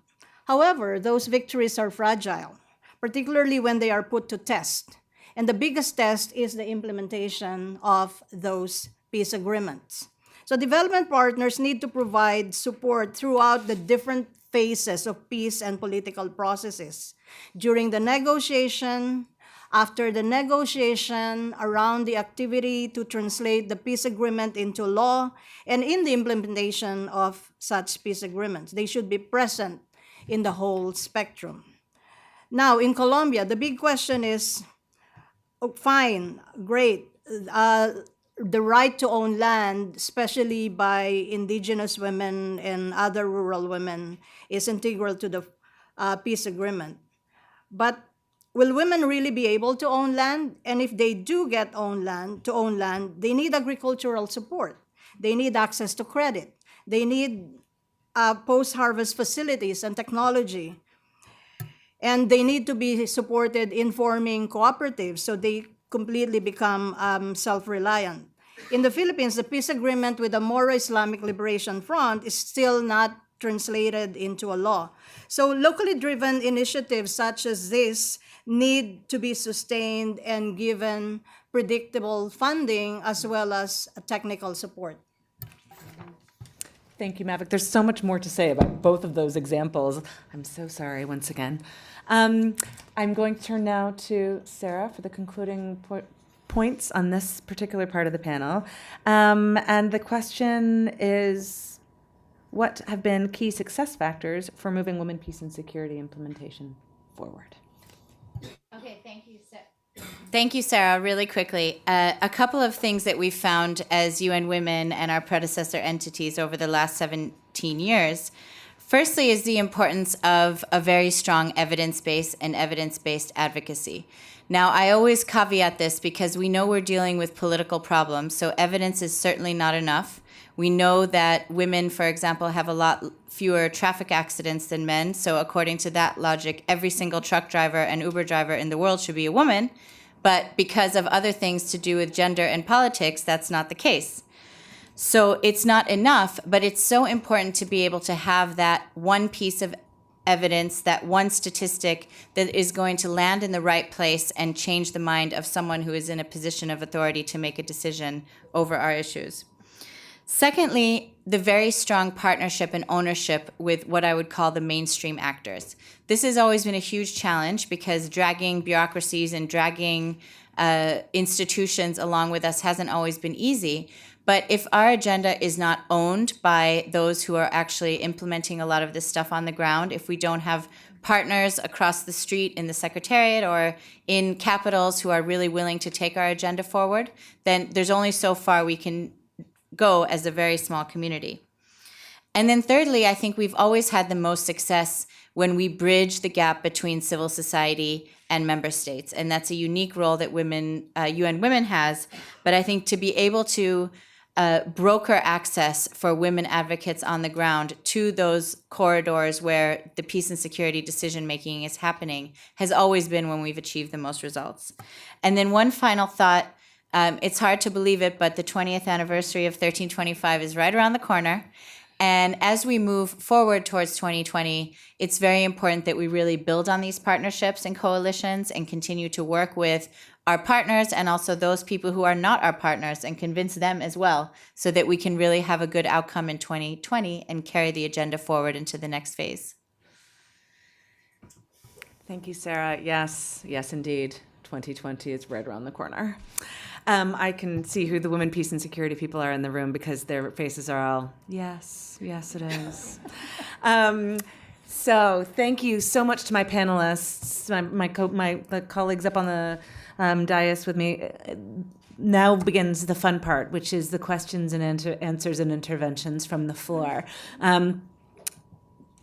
However, those victories are fragile, particularly when they are put to test. And the biggest test is the implementation of those peace agreements. So development partners need to provide support throughout the different phases of peace and political processes. During the negotiation, after the negotiation, around the activity to translate the peace agreement into law, and in the implementation of such peace agreements. They should be present in the whole spectrum. Now, in Colombia, the big question is, fine, great, the right to own land, especially by indigenous women and other rural women, is integral to the peace agreement. But will women really be able to own land? And if they do get to own land, they need agricultural support. They need access to credit. They need post-harvest facilities and technology. And they need to be supported in forming cooperatives so they completely become self-reliant. In the Philippines, the peace agreement with the Moro Islamic Liberation Front is still not translated into a law. So locally driven initiatives such as this need to be sustained and given predictable funding as well as technical support. Thank you, Mavik. There's so much more to say about both of those examples. I'm so sorry once again. I'm going to turn now to Sarah for the concluding points on this particular part of the panel. And the question is, what have been key success factors for moving women, peace, and security implementation forward? Okay, thank you, Sarah. Thank you, Sarah. Really quickly, a couple of things that we've found as UN Women and our predecessor entities over the last 17 years. Firstly is the importance of a very strong evidence-based and evidence-based advocacy. Now, I always caveat this because we know we're dealing with political problems, so evidence is certainly not enough. We know that women, for example, have a lot fewer traffic accidents than men, so according to that logic, every single truck driver and Uber driver in the world should be a woman, but because of other things to do with gender and politics, that's not the case. So it's not enough, but it's so important to be able to have that one piece of evidence, that one statistic that is going to land in the right place and change the mind of someone who is in a position of authority to make a decision over our issues. Secondly, the very strong partnership and ownership with what I would call the mainstream actors. This has always been a huge challenge because dragging bureaucracies and dragging institutions along with us hasn't always been easy. But if our agenda is not owned by those who are actually implementing a lot of this stuff on the ground, if we don't have partners across the street in the Secretariat or in capitals who are really willing to take our agenda forward, then there's only so far we can go as a very small community. And then thirdly, I think we've always had the most success when we bridge the gap between civil society and member states. And that's a unique role that UN Women has. But I think to be able to broker access for women advocates on the ground to those corridors where the peace and security decision-making is happening has always been when we've achieved the most results. And then one final thought, it's hard to believe it, but the 20th anniversary of 1325 is right around the corner. And as we move forward towards 2020, it's very important that we really build on these partnerships and coalitions and continue to work with our partners and also those people who are not our partners and convince them as well, so that we can really have a good outcome in 2020 and carry the agenda forward into the next phase. Thank you, Sarah. Yes, indeed. 2020 is right around the corner. I can see who the women, peace, and security people are in the room because their faces are all, yes, it is. So thank you so much to my panelists, the colleagues up on the dais with me. Now begins the fun part, which is the questions and answers and interventions from the floor.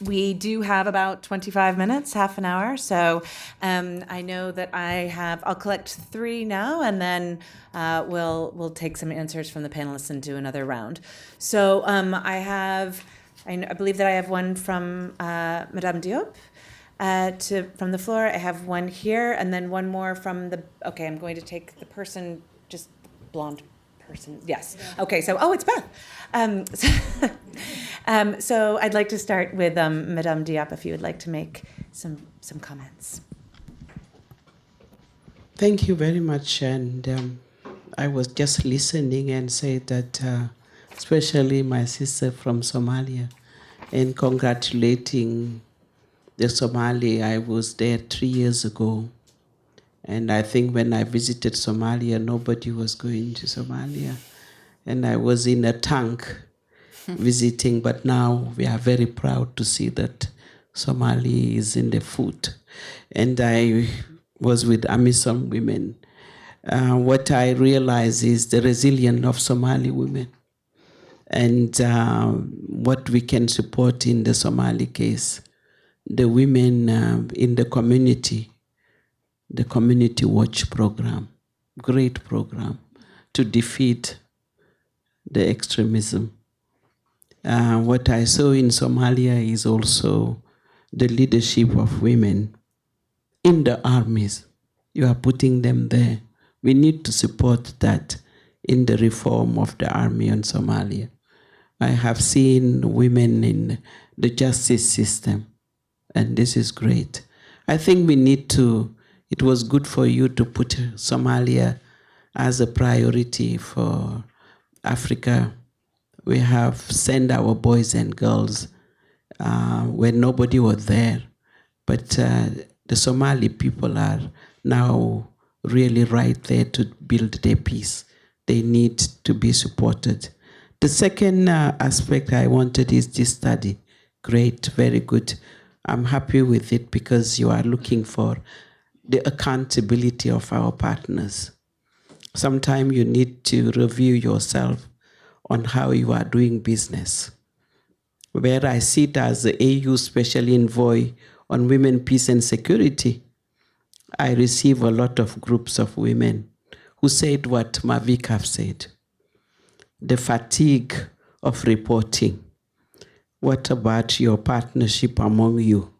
We do have about 25 minutes, half an hour. So I know that I'll collect 3 now, and then we'll take some answers from the panelists and do another round. So I believe that I have one from Madame Diop from the floor. I have one here, and then one more from okay, I'm going to take the person, just blonde person. Yes. Okay, so, it's Beth. So I'd like to start with Madame Diop, if you would like to make some comments. Thank you very much. And I was just listening and said that especially my sister from Somalia, and congratulating the Somali. I was there 3 years ago. And I think when I visited Somalia, nobody was going to Somalia. And I was in a tank visiting, but now we are very proud to see that Somali is in the food. And I was with AMISOM women. What I realize is the resilience of Somali women and what we can support in the Somali case. The women in the community watch program, great program to defeat the extremism. What I saw in Somalia is also the leadership of women in the armies. You are putting them there. We need to support that in the reform of the army in Somalia. I have seen women in the justice system, and this is great. I think we need to. It was good for you to put Somalia as a priority for Africa. We have sent our boys and girls when nobody was there. But the Somali people are now really right there to build their peace. They need to be supported. The second aspect I wanted is this study. Great, very good. I'm happy with it because you are looking for the accountability of our partners. Sometimes you need to review yourself on how you are doing business. Where I sit as the AU Special Envoy on Women, Peace and Security, I receive a lot of groups of women who said what Mavik have said. The fatigue of reporting. What about your partnership among you?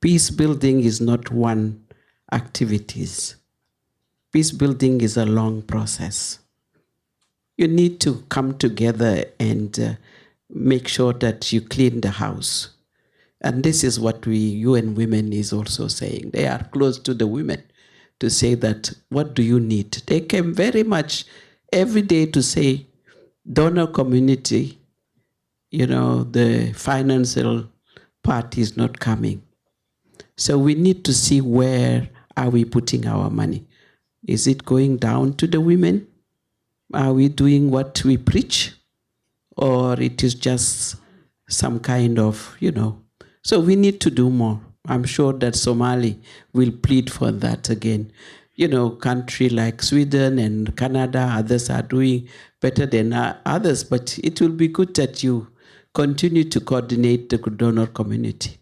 Peace building is not one activities. Peace building is a long process. You need to come together and make sure that you clean the house. And this is what UN Women is also saying. They are close to the women to say that, what do you need? They came very much every day to say, donor community, the financial part is not coming. So we need to see where are we putting our money. Is it going down to the women? Are we doing what we preach? Or it is just some kind of, So we need to do more. I'm sure that Somali will plead for that again. Country like Sweden and Canada, others are doing better than others, but it will be good that you continue to coordinate the donor community.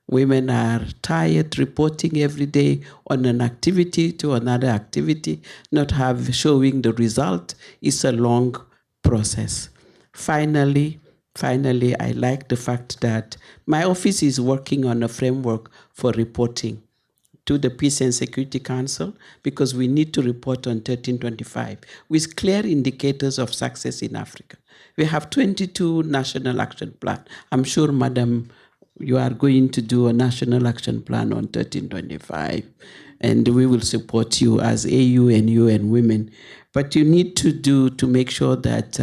Women are tired reporting every day on an activity to another activity, not showing the result. It's a long process. Finally, I like the fact that my office is working on a framework for reporting to the Peace and Security Council, because we need to report on 1325 with clear indicators of success in Africa. We have 22 national action plan. I'm sure, Madam, you are going to do a national action plan on 1325, and we will support you as AU and UN Women. But you need to make sure that,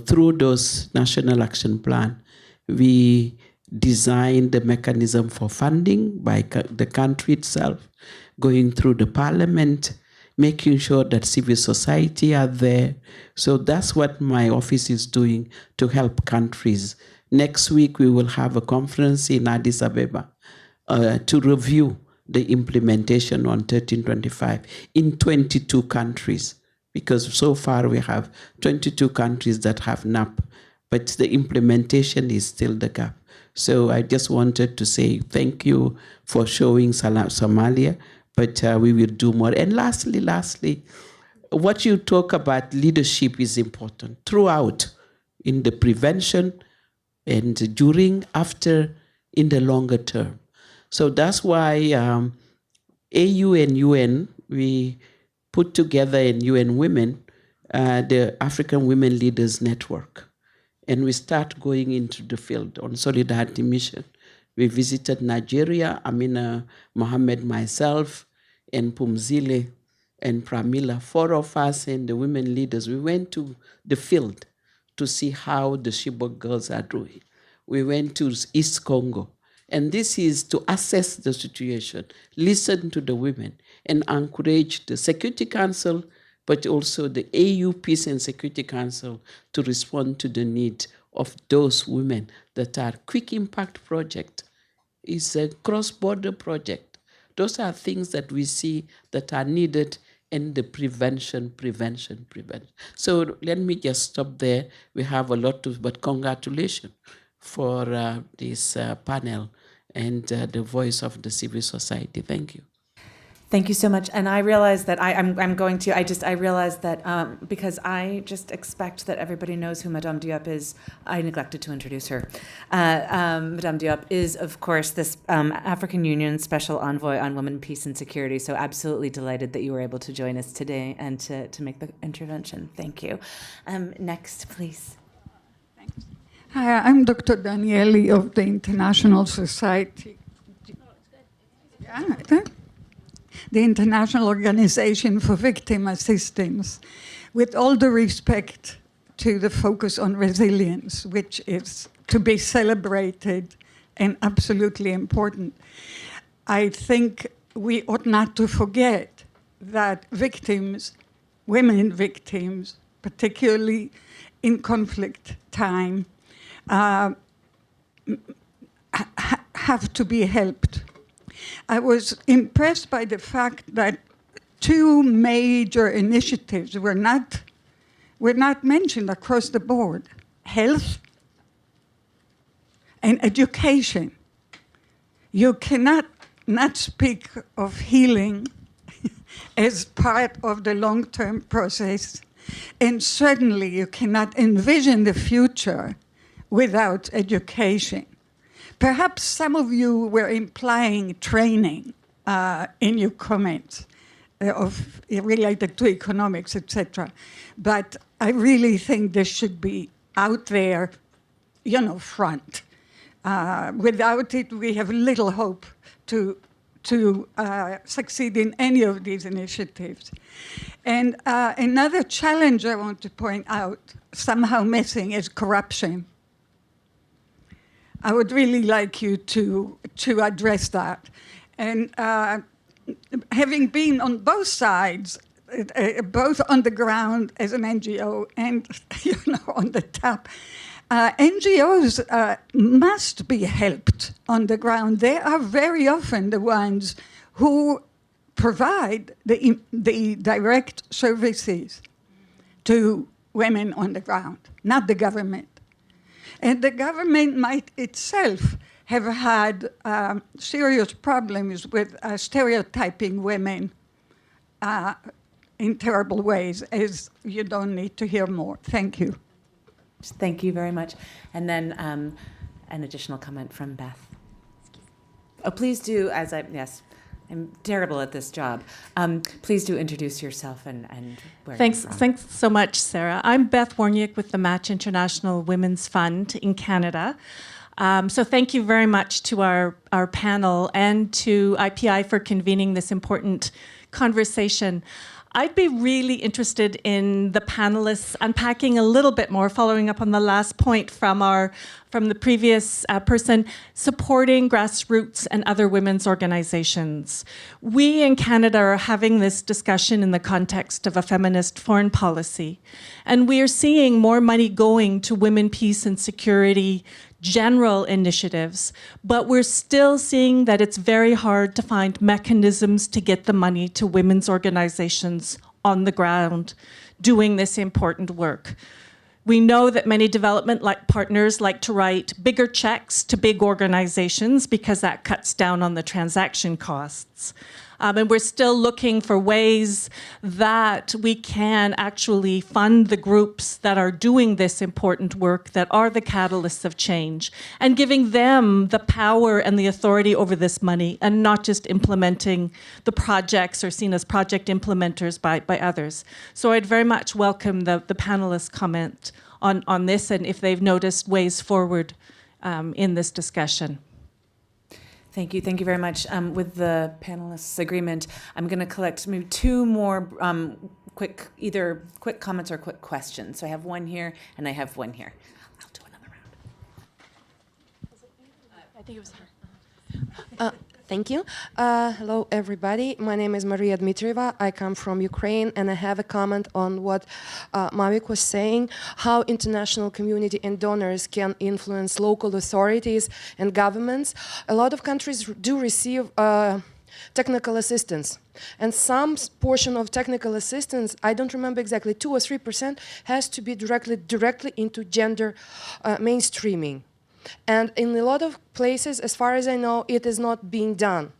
through those national action plan, we design the mechanism for funding by the country itself, going through the parliament, making sure that civil society are there. So that's what my office is doing to help countries. Next week, we will have a conference in Addis Ababa to review the implementation on 1325 in 22 countries, because so far we have 22 countries that have NAP, but the implementation is still the gap. So I just wanted to say thank you for showing Somalia, but we will do more. And lastly, what you talk about leadership is important throughout, in the prevention and during, after, in the longer term. So that's why AU and UN, we put together in UN Women, the African Women Leaders Network. And we start going into the field on Solidarity Mission. We visited Nigeria, Amina Mohammed, myself, and Pumzile and Pramila, 4 of us and the women leaders. We went to the field to see how the Chibok girls are doing. We went to East Congo. And this is to assess the situation, listen to the women, and encourage the Security Council, but also the AU Peace and Security Council to respond to the need of those women that are quick impact project. It's a cross-border project. Those are things that we see that are needed in the prevention. So let me just stop there. We have a lot to, but congratulations for this panel and the voice of the civil society. Thank you. Thank you so much. And I realize that I realize that because I just expect that everybody knows who Madame Diop is, I neglected to introduce her. Madame Diop is, of course, this African Union Special Envoy on Women, Peace and Security. So absolutely delighted that you were able to join us today and to make the intervention. Thank you. Next, please. Thanks. Hi, I'm Dr. Danieli of the International Society. The International Organization for Victim Assistance, with all the respect to the focus on resilience, which is to be celebrated and absolutely important. I think we ought not to forget that victims, women victims, particularly in conflict time, have to be helped. I was impressed by the fact that 2 major initiatives were not mentioned across the board: health and education. You cannot not speak of healing as part of the long-term process, and certainly you cannot envision the future without education. Perhaps some of you were implying training in your comments related to economics, etc. But I really think this should be out there, front. Without it, we have little hope to succeed in any of these initiatives. And another challenge I want to point out, somehow missing, is corruption. I would really like you to address that. And having been on both sides, both on the ground as an NGO and on the top, NGOs must be helped on the ground. They are very often the ones who provide the direct services to women on the ground, not the government. And the government might itself have had serious problems with stereotyping women in terrible ways, as you don't need to hear more. Thank you. Thank you very much. And then an additional comment from Beth. Oh, please do, yes. I'm terrible at this job. Please do introduce yourself and where Thanks, you're from. thanks so much, Sarah. I'm Beth Warniak with the Match International Women's Fund in Canada. So thank you very much to our panel and to IPI for convening this important conversation. I'd be really interested in the panelists unpacking a little bit more, following up on the last point from the previous person, supporting grassroots and other women's organizations. We in Canada are having this discussion in the context of a feminist foreign policy, and we are seeing more money going to women, peace and security general initiatives, but we're still seeing that it's very hard to find mechanisms to get the money to women's organizations on the ground doing this important work. We know that many development partners like to write bigger checks to big organizations because that cuts down on the transaction costs. And we're still looking for ways that we can actually fund the groups that are doing this important work, that are the catalysts of change, and giving them the power and the authority over this money, and not just implementing the projects or seen as project implementers by others. So I'd very much welcome the panelists' comment on this, and if they've noticed ways forward in this discussion. Thank you. Thank you very much. With the panelists' agreement, I'm going to collect maybe two more either quick comments or quick questions. So I have one here and I have one here. I'll do another round. I think it was her. Thank you. Hello, everybody. My name is Maria Dmitrieva. I come from Ukraine, and I have a comment on what Mavic was saying, how international community and donors can influence local authorities and governments. A lot of countries do receive technical assistance. And some portion of technical assistance, I don't remember exactly, 2 or 3%, has to be directly into gender mainstreaming. And in a lot of places, as far as I know, it is not being done.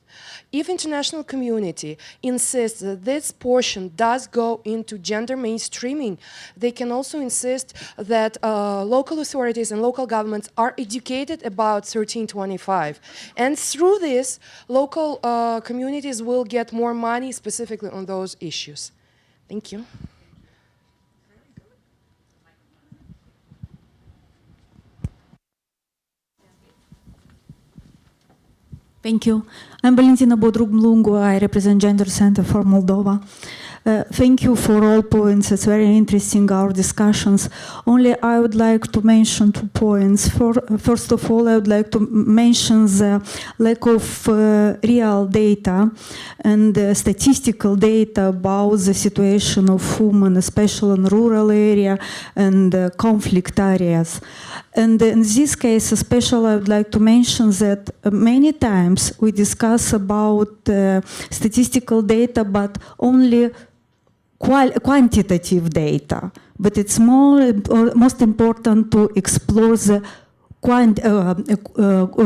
If international community insists that this portion does go into gender mainstreaming, they can also insist that local authorities and local governments are educated about 1325. And through this, local communities will get more money specifically on those issues. Thank you. Thank you. I'm Valentina Bodrug-Mlungu. I represent Gender Center for Moldova. Thank you for all points. It's very interesting, our discussions. Only I would like to mention 2 points. First of all, I would like to mention the lack of real data and statistical data about the situation of women, especially in rural area and conflict areas. And in this case, especially, I would like to mention that many times we discuss about statistical data, but only quantitative data. But it's most important to explore the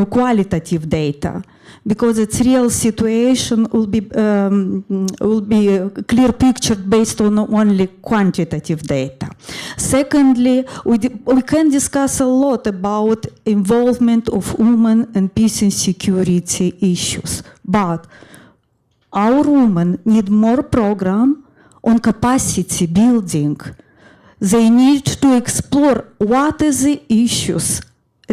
qualitative data, because its real situation will be clear picture based on only quantitative data. Secondly, we can discuss a lot about involvement of women in peace and security issues, but our women need more program on capacity building. They need to explore what is the issues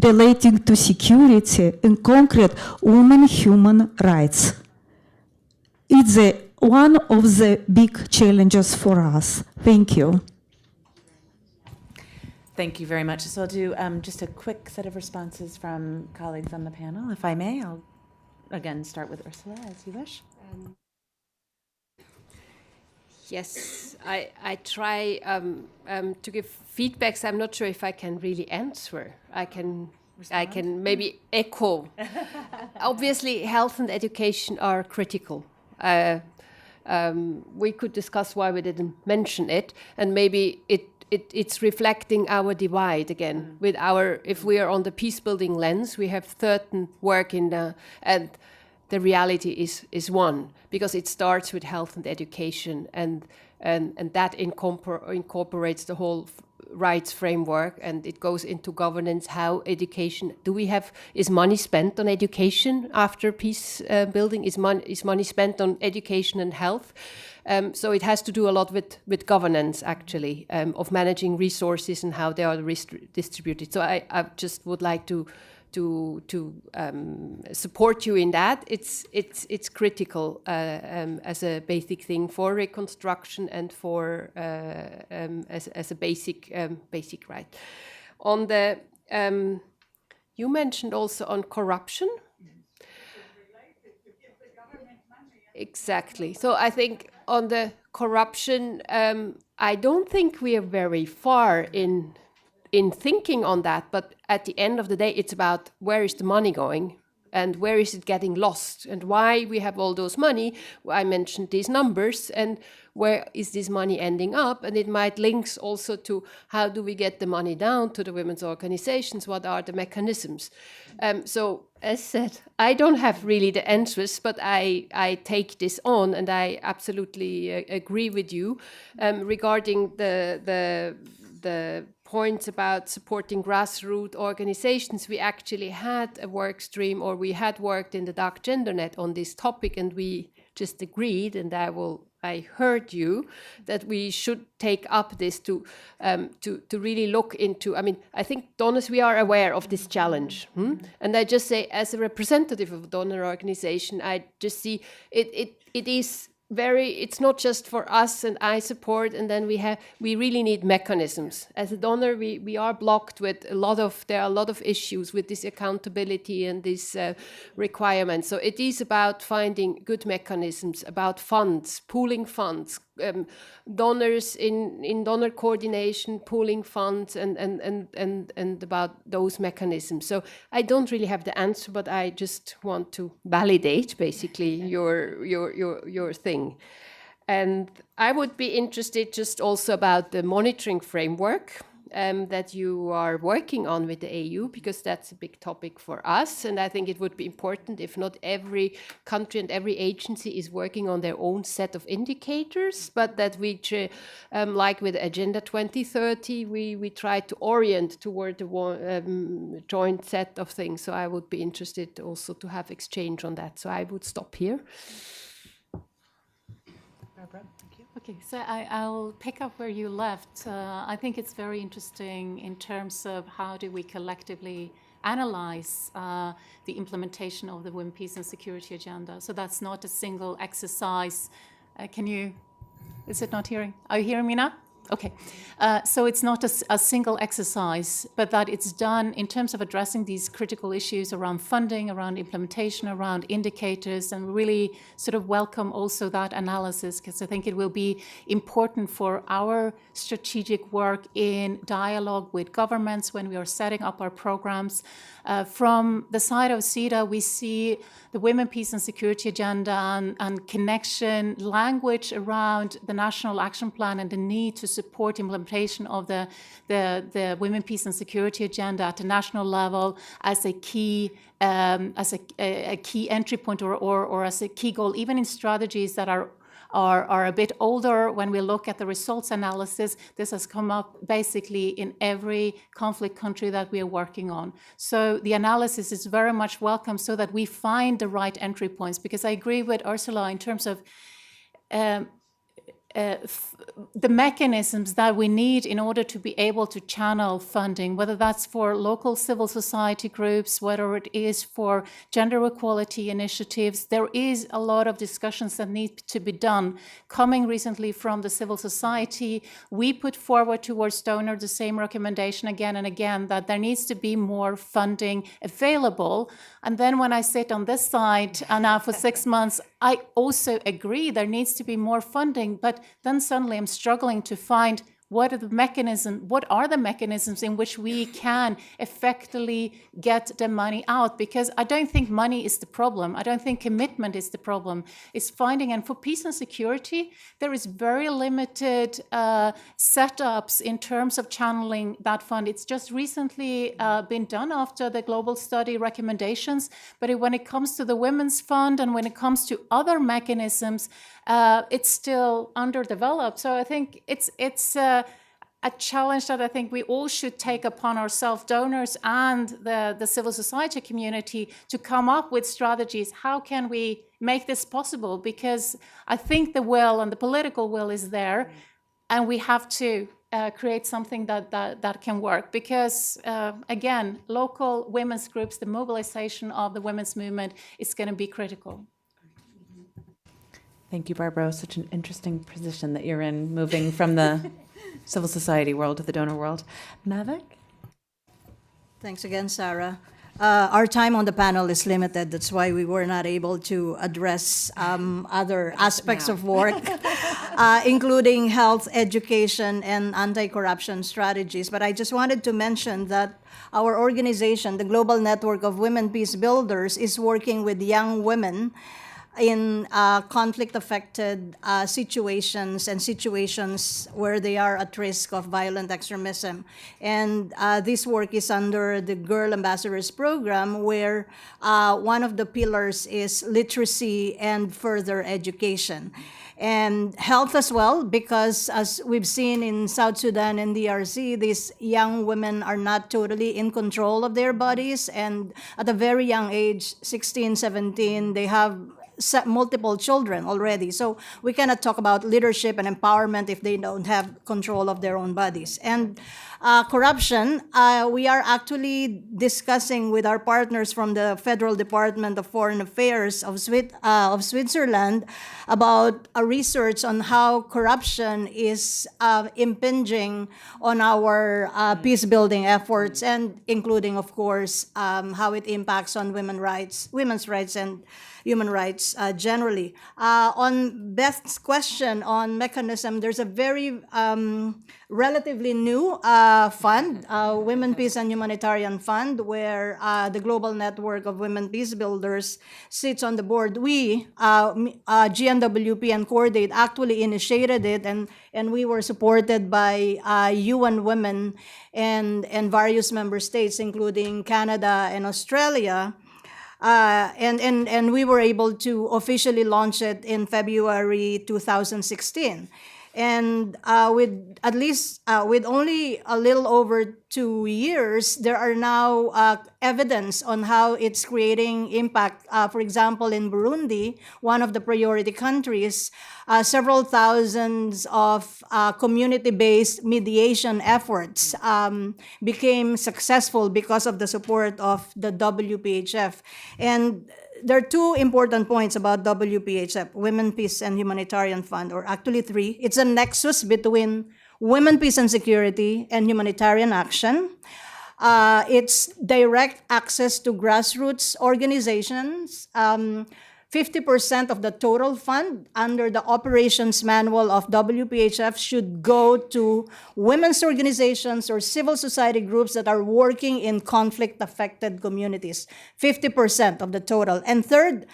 relating to security and concrete women human rights. It's one of the big challenges for us. Thank you. Thank you very much. So I'll do just a quick set of responses from colleagues on the panel. If I may, I'll again start with Ursula, as you wish. Yes, I try to give feedbacks. I'm not sure if I can really answer. I can maybe echo. Obviously, health and education are critical. We could discuss why we didn't mention it, and maybe it's reflecting our divide again. With if we are on the peace building lens, we have certain work and the reality is one, because it starts with health and education, and that incorporates the whole rights framework, and it goes into governance. How education is money spent on education after peace building? Is money spent on education and health? So it has to do a lot with governance, actually, of managing resources and how they are distributed. So I just would like to support you in that. It's critical as a basic thing for reconstruction and for as a basic right. On the you mentioned also on corruption. Exactly. So I think on the corruption, I don't think we are very far in thinking on that, but at the end of the day, it's about where is the money going and where is it getting lost and why we have all those money. I mentioned these numbers, and where is this money ending up? And it might links also to how do we get the money down to the women's organizations? What are the mechanisms? So as said, I don't have really the answers, but I take this on, and I absolutely agree with you regarding the points about supporting grassroots organizations. We actually had a work stream, or we had worked in the Dark Gender Net on this topic, and we just agreed, and I heard you, that we should take up this to really look into. I mean, I think donors, we are aware of this challenge, and I just say, as a representative of a donor organization, I just see it is it's not just for us and I support, and then we really need mechanisms. As a donor, we are blocked with there are a lot of issues with this accountability and these requirements. So it is about finding good mechanisms, about funds, pooling funds, donors in donor coordination, pooling funds, and about those mechanisms. So I don't really have the answer, but I just want to validate basically your thing. And I would be interested just also about the monitoring framework that you are working on with the AU, because that's a big topic for us. And I think it would be important if not every country and every agency is working on their own set of indicators, but that we, like with Agenda 2030, we try to orient toward the joint set of things. So I would be interested also to have exchange on that. So I would stop here. Okay, so I'll pick up where you left. I think it's very interesting in terms of how do we collectively analyze the implementation of the Women, Peace and Security Agenda. So that's not a single exercise. Is it not hearing? Are you hearing me now? Okay, so it's not a single exercise, but that it's done in terms of addressing these critical issues around funding, around implementation, around indicators, and really sort of welcome also that analysis, because I think it will be important for our strategic work in dialogue with governments when we are setting up our programs. From the side of CEDA, we see the Women, Peace and Security Agenda and connection language around the National Action Plan and the need to support implementation of the Women, Peace and Security Agenda at the national level as a key entry point or as a key goal, even in strategies that are a bit older. When we look at the results analysis, this has come up basically in every conflict country that we are working on. So the analysis is very much welcome so that we find the right entry points, because I agree with Ursula in terms of the mechanisms that we need in order to be able to channel funding, whether that's for local civil society groups, whether it is for gender equality initiatives. There is a lot of discussions that need to be done. Coming recently from the civil society, we put forward towards donor the same recommendation again and again, that there needs to be more funding available. And then when I sit on this side and now for 6 months, I also agree there needs to be more funding, but then suddenly I'm struggling to find what are the mechanisms in which we can effectively get the money out? Because I don't think money is the problem. I don't think commitment is the problem. It's finding, and for peace and security, there is very limited setups in terms of channeling that fund. It's just recently been done after the global study recommendations. But when it comes to the Women's Fund and when it comes to other mechanisms, it's still underdeveloped. So I think a challenge that I think we all should take upon ourselves, donors and the civil society community, to come up with strategies. How can we make this possible? Because I think the will and the political will is there, and we have to create something that can work. Because again, local women's groups, the mobilization of the women's movement is going to be critical. Thank you, Barbara. Such an interesting position that you're in, moving from the civil society world to the donor world. Mavic? Thanks again, Sarah. Our time on the panel is limited. That's why we were not able to address other aspects of work, including health, education, and anti-corruption strategies. But I just wanted to mention that our organization, the Global Network of Women Peace Builders, is working with young women in conflict-affected situations and situations where they are at risk of violent extremism. And this work is under the Girl Ambassadors Program, where one of the pillars is literacy and further education. And health as well, because as we've seen in South Sudan and DRC, these young women are not totally in control of their bodies. And at a very young age, 16, 17, they have multiple children already. So we cannot talk about leadership and empowerment if they don't have control of their own bodies. And corruption, we are actually discussing with our partners from the Federal Department of Foreign Affairs of Switzerland about a research on how corruption is impinging on our peace-building efforts, and including, of course, how it impacts on women's rights and human rights generally. On Beth's question on mechanism, there's a very relatively new fund, Women, Peace and Humanitarian Fund, where the Global Network of Women Peace Builders sits on the board. We, GNWP and Cordate, actually initiated it, and we were supported by UN Women and various member states, including Canada and Australia. And we were able to officially launch it in February 2016. And with only a little over 2 years, there are now evidence on how it's creating impact. For example, in Burundi, one of the priority countries, several thousands of community-based mediation efforts became successful because of the support of the WPHF. And there are two important points about WPHF, Women, Peace and Humanitarian Fund, or actually three. It's a nexus between women, peace and security and humanitarian action. It's direct access to grassroots organizations. 50% of the total fund under the operations manual of WPHF should go to women's organizations or civil society groups that are working in conflict-affected communities, 50% of the total. And third,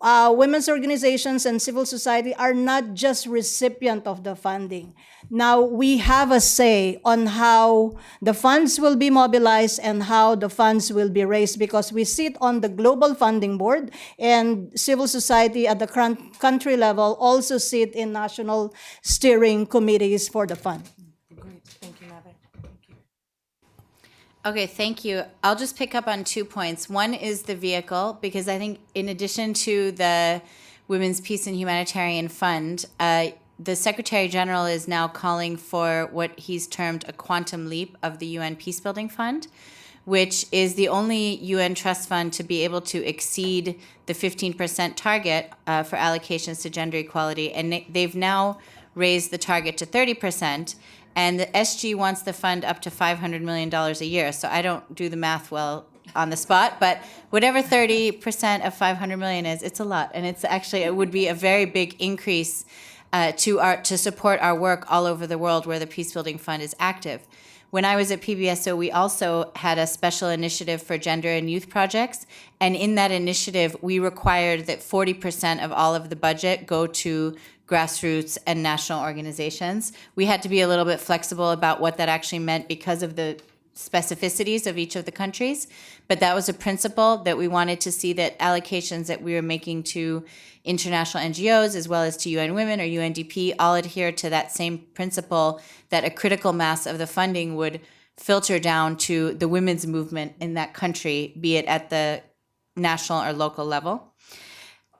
women's organizations and civil society are not just recipient of the funding. Now we have a say on how the funds will be mobilized and how the funds will be raised, because we sit on the global funding board, and civil society at the country level also sit in national steering committees for the fund. Great. Thank you, Mavic. Okay, thank you. I'll just pick up on 2 points. One is the vehicle, because I think in addition to the Women's Peace and Humanitarian Fund, the Secretary General is now calling for what he's termed a quantum leap of the UN Peacebuilding Fund, which is the only UN trust fund to be able to exceed the 15% target for allocations to gender equality. And they've now raised the target to 30%. And the SG wants the fund up to $500 million a year. So I don't do the math well on the spot, but whatever 30% of 500 million is, it's a lot. And it's actually, it would be a very big increase to support our work all over the world where the Peacebuilding Fund is active. When I was at PBSO, we also had a special initiative for gender and youth projects. And in that initiative, we required that 40% of all of the budget go to grassroots and national organizations. We had to be a little bit flexible about what that actually meant because of the specificities of each of the countries, but that was a principle that we wanted to see, that allocations that we were making to international NGOs as well as to UN Women or UNDP all adhere to that same principle, that a critical mass of the funding would filter down to the women's movement in that country, be it at the national or local level.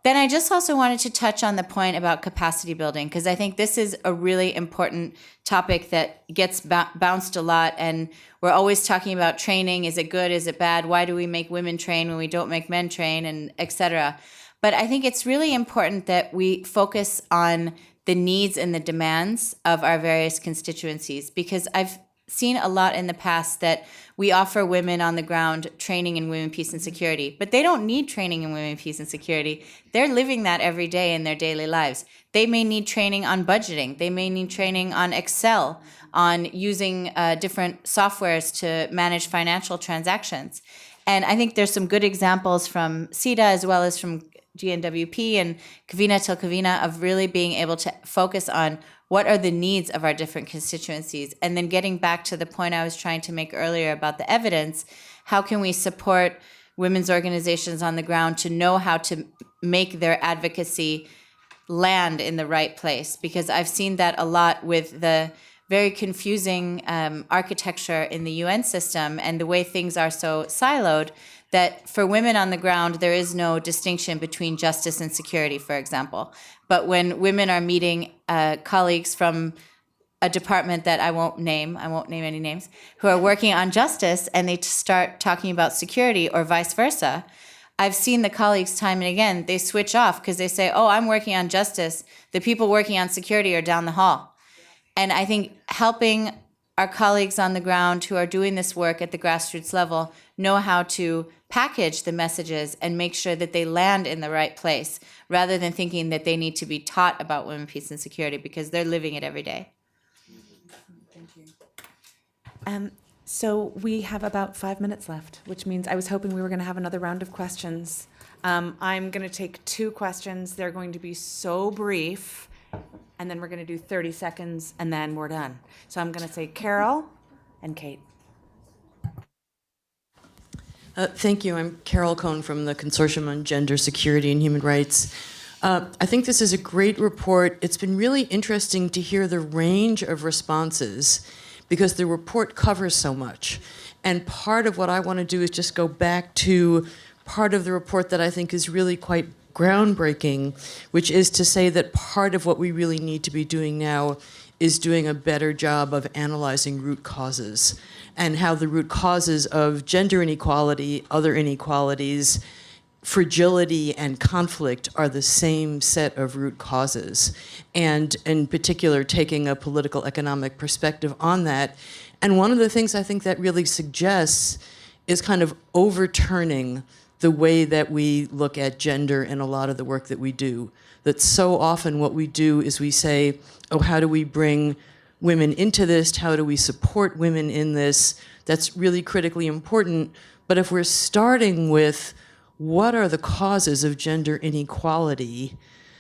Then I just also wanted to touch on the point about capacity building, because I think this is a really important topic that gets bounced a lot. And we're always talking about training. Is it good? Is it bad? Why do we make women train when we don't make men train, and et cetera? But I think it's really important that we focus on the needs and the demands of our various constituencies, because I've seen a lot in the past that we offer women on the ground training in women, peace, and security, but they don't need training in women, peace, and security. They're living that every day in their daily lives. They may need training on budgeting. They may need training on Excel, on using different softwares to manage financial transactions. And I think there's some good examples from CETA as well as from GNWP and Kavina till Kavina of really being able to focus on what are the needs of our different constituencies. And then getting back to the point I was trying to make earlier about the evidence, how can we support women's organizations on the ground to know how to make their advocacy land in the right place? Because I've seen that a lot with the very confusing architecture in the UN system and the way things are so siloed, that for women on the ground, there is no distinction between justice and security, for example. But when women are meeting colleagues from a department that I won't name any names, who are working on justice, and they start talking about security or vice versa, I've seen the colleagues time and again, they switch off because they say, oh, I'm working on justice. The people working on security are down the hall. And I think helping our colleagues on the ground who are doing this work at the grassroots level know how to package the messages and make sure that they land in the right place, rather than thinking that they need to be taught about women, peace, and security, because they're living it every day. Thank you. So we have about 5 minutes left, which means I was hoping we were going to have another round of questions. I'm going to take 2 questions. They're going to be so brief, and then we're going to do 30 seconds, and then we're done. So I'm going to say Carol and Kate. Thank you. I'm Carol Cohn from the Consortium on Gender Security and Human Rights. I think this is a great report. It's been really interesting to hear the range of responses, because the report covers so much. And part of what I want to do is just go back to part of the report that I think is really quite groundbreaking, which is to say that part of what we really need to be doing now is doing a better job of analyzing root causes, and how the root causes of gender inequality, other inequalities, fragility, and conflict are the same set of root causes. And in particular, taking a political economic perspective on that. And one of the things I think that really suggests is kind of overturning the way that we look at gender in a lot of the work that we do. That so often what we do is we say, oh, how do we bring women into this? How do we support women in this? That's really critically important. But if we're starting with what are the causes of gender inequality,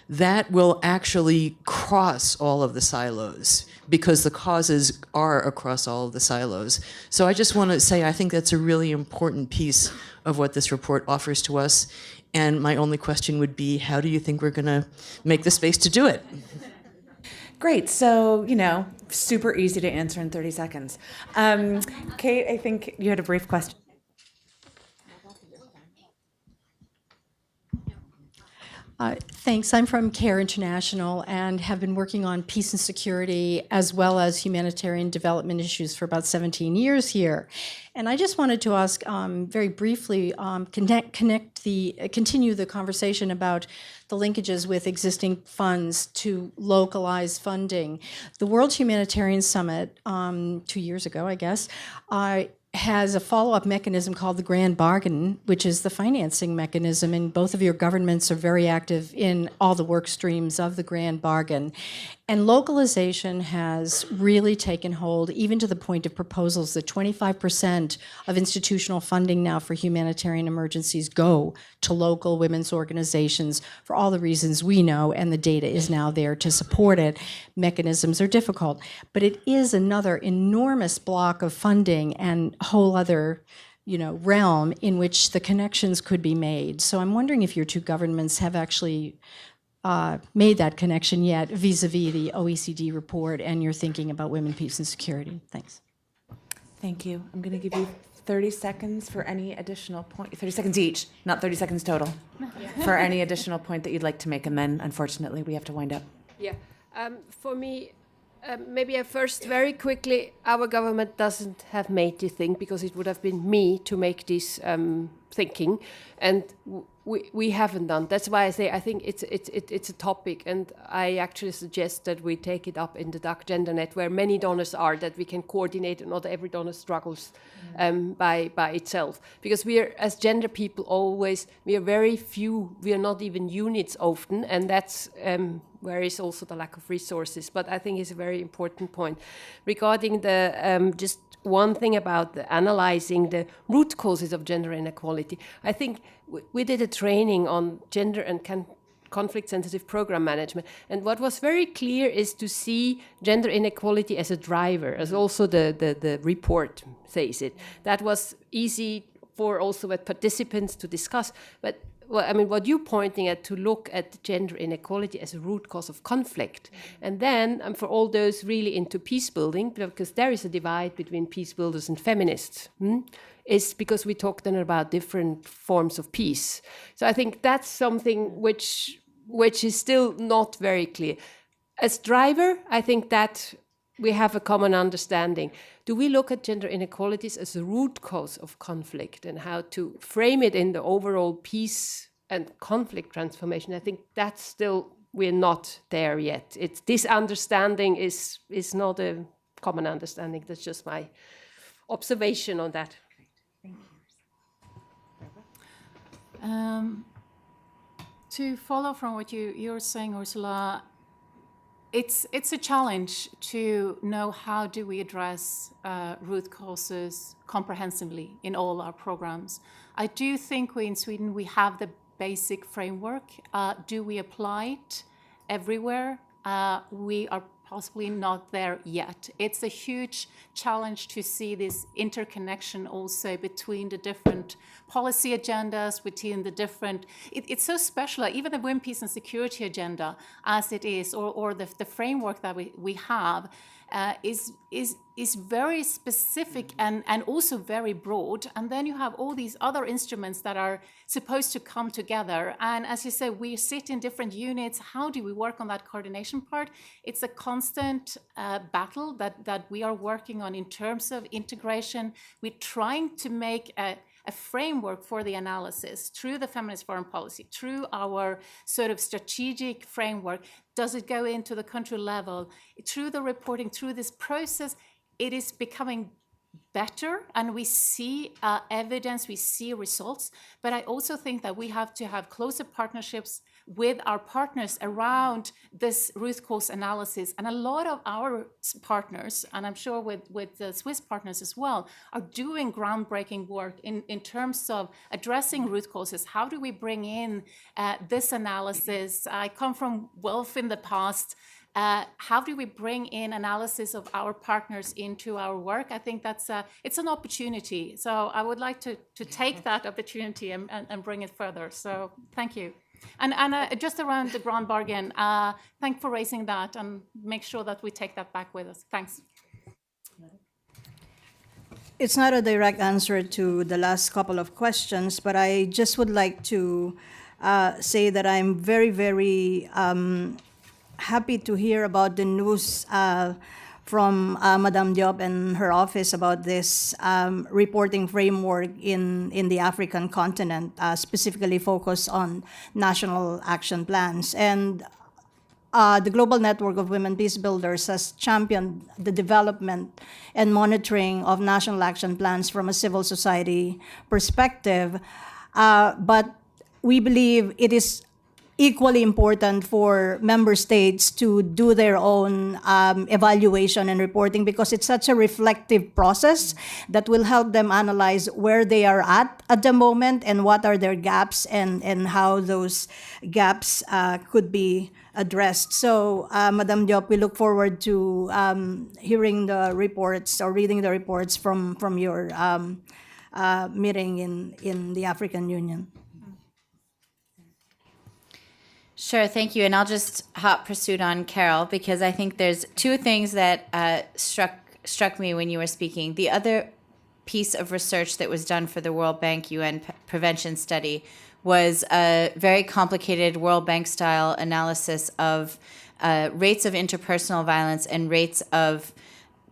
that will actually cross all of the silos, because the causes are across all of the silos. So I just want to say I think that's a really important piece of what this report offers to us. And my only question would be, how do you think we're going to make the space to do it? Great. So, super easy to answer in 30 seconds. Kate, I think you had a brief question. Thanks. I'm from CARE International and have been working on peace and security as well as humanitarian development issues for about 17 years here. And I just wanted to ask very briefly, continue the conversation about the linkages with existing funds to localize funding. The World Humanitarian Summit 2 years ago, I guess, has a follow-up mechanism called the Grand Bargain, which is the financing mechanism, and both of your governments are very active in all the work streams of the Grand Bargain. And localization has really taken hold, even to the point of proposals that 25% of institutional funding now for humanitarian emergencies go to local women's organizations for all the reasons we know, and the data is now there to support it. Mechanisms are difficult, but it is another enormous block of funding and whole other realm in which the connections could be made. So I'm wondering if your two governments have actually made that connection yet vis-a-vis the OECD report and your thinking about women, peace, and security. Thanks. Thank you. I'm going to give you 30 seconds for any additional point, 30 seconds each, not 30 seconds total, for any additional point that you'd like to make, and then unfortunately we have to wind up. Yeah, for me, maybe at first, very quickly, our government doesn't have made the thing, because it would have been me to make this thinking, and we haven't done. That's why I say I think it's a topic, and I actually suggest that we take it up in the DAC Gender Net, where many donors are, that we can coordinate, and not every donor struggles by itself. Because we are, as gender people, we are very few. We are not even units often, and that's where is also the lack of resources. But I think it's a very important point regarding the just one thing about analyzing the root causes of gender inequality. I think we did a training on gender and conflict-sensitive program management, and what was very clear is to see gender inequality as a driver, as also the report says it. That was easy for also with participants to discuss, but well, I mean, what you're pointing at, to look at gender inequality as a root cause of conflict. And then for all those really into peace building, because there is a divide between peace builders and feminists, is because we talk then about different forms of peace. So I think that's something which is still not very clear. As driver, I think that we have a common understanding. Do we look at gender inequalities as a root cause of conflict and how to frame it in the overall peace and conflict transformation? I think that's still, we're not there yet. This understanding is not a common understanding. That's just my observation on that. To follow from what you're saying, Ursula, it's a challenge to know how do we address root causes comprehensively in all our programs. I do think we in Sweden, we have the basic framework. Do we apply it everywhere? We are possibly not there yet. It's a huge challenge to see this interconnection also between the different policy agendas, between the different, it's so special, even the Women, Peace and Security agenda as it is, or the framework that we have, is very specific and also very broad. And then you have all these other instruments that are supposed to come together. And as you say, we sit in different units. How do we work on that coordination part? It's a constant battle that we are working on in terms of integration. We're trying to make a framework for the analysis through the feminist foreign policy, through our sort of strategic framework. Does it go into the country level? Through the reporting, through this process, it is becoming better, and we see evidence, we see results. But I also think that we have to have closer partnerships with our partners around this root cause analysis. And a lot of our partners, and I'm sure with the Swiss partners as well, are doing groundbreaking work in terms of addressing root causes. How do we bring in this analysis? I come from wealth in the past. How do we bring in analysis of our partners into our work? I think it's an opportunity. So I would like to take that opportunity and bring it further. So thank you. And just around the grand bargain, thanks for raising that, and make sure that we take that back with us. Thanks. It's not a direct answer to the last couple of questions, but I just would like to say that I'm very, very happy to hear about the news from Madame Diop and her office about this reporting framework in the African continent, specifically focused on national action plans. And the Global Network of Women Peace Builders has championed the development and monitoring of national action plans from a civil society perspective. But we believe it is equally important for member states to do their own evaluation and reporting, because it's such a reflective process that will help them analyze where they are at the moment and what are their gaps, and how those gaps could be addressed. So, Madam Diop, we look forward to hearing the reports or reading the reports from your meeting in the African Union. Sure, thank you. And I'll just hot pursuit on Carol, because I think there's two things that struck me when you were speaking. The other piece of research that was done for the World Bank UN prevention study was a very complicated World Bank style analysis of rates of interpersonal violence and rates of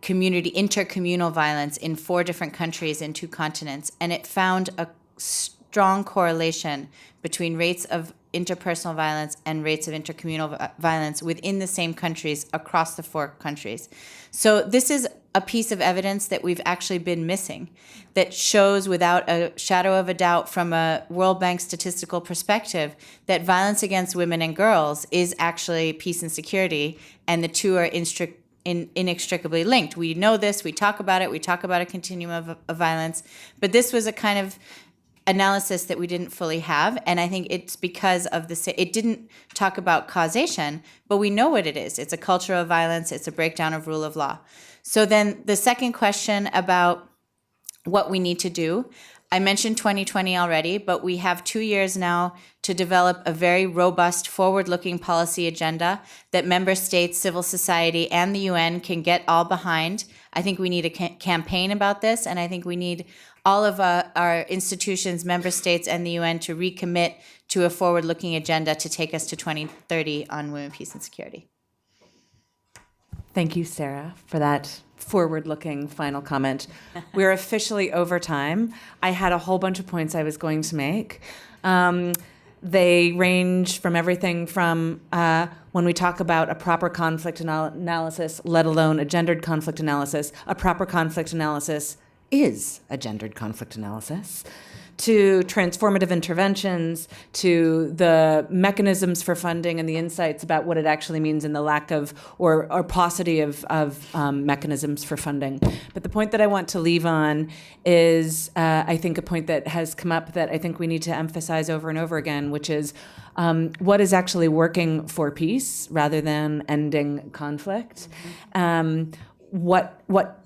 intercommunal violence in 4 different countries in 2 continents. And it found a strong correlation between rates of interpersonal violence and rates of intercommunal violence within the same countries across the 4 countries. So this is a piece of evidence that we've actually been missing, that shows without a shadow of a doubt from a World Bank statistical perspective that violence against women and girls is actually peace and security, and the two are inextricably linked. We know this, we talk about it, we talk about a continuum of violence, but this was a kind of analysis that we didn't fully have, and I think it's because of it didn't talk about causation, but we know what it is. It's a culture of violence, it's a breakdown of rule of law. So then the second question about what we need to do, I mentioned 2020 already, but we have 2 years now to develop a very robust, forward-looking policy agenda that member states, civil society, and the UN can get all behind. I think we need a campaign about this, and I think we need all of our institutions, member states, and the UN to recommit to a forward-looking agenda to take us to 2030 on women, peace, and security. Thank you, Sarah, for that forward-looking final comment. We're officially over time. I had a whole bunch of points I was going to make. They range from everything from when we talk about a proper conflict analysis, let alone a gendered conflict analysis, a proper conflict analysis is a gendered conflict analysis, to transformative interventions, to the mechanisms for funding and the insights about what it actually means in the lack of or paucity of mechanisms for funding. But the point that I want to leave on is, I think, a point that has come up that I think we need to emphasize over and over again, which is what is actually working for peace rather than ending conflict. What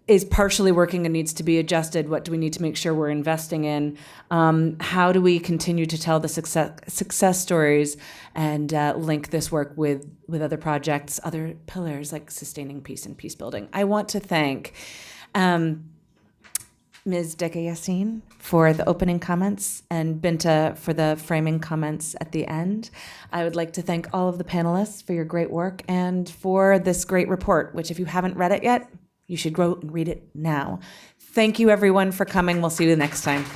is partially working and needs to be adjusted? What do we need to make sure we're investing in? How do we continue to tell the success stories and link this work with other projects, other pillars like sustaining peace and peace building? I want to thank Ms. Deka Yassin for the opening comments and Binta for the framing comments at the end. I would like to thank all of the panelists for your great work and for this great report, which if you haven't read it yet, you should go and read it now. Thank you, everyone, for coming. We'll see you next time.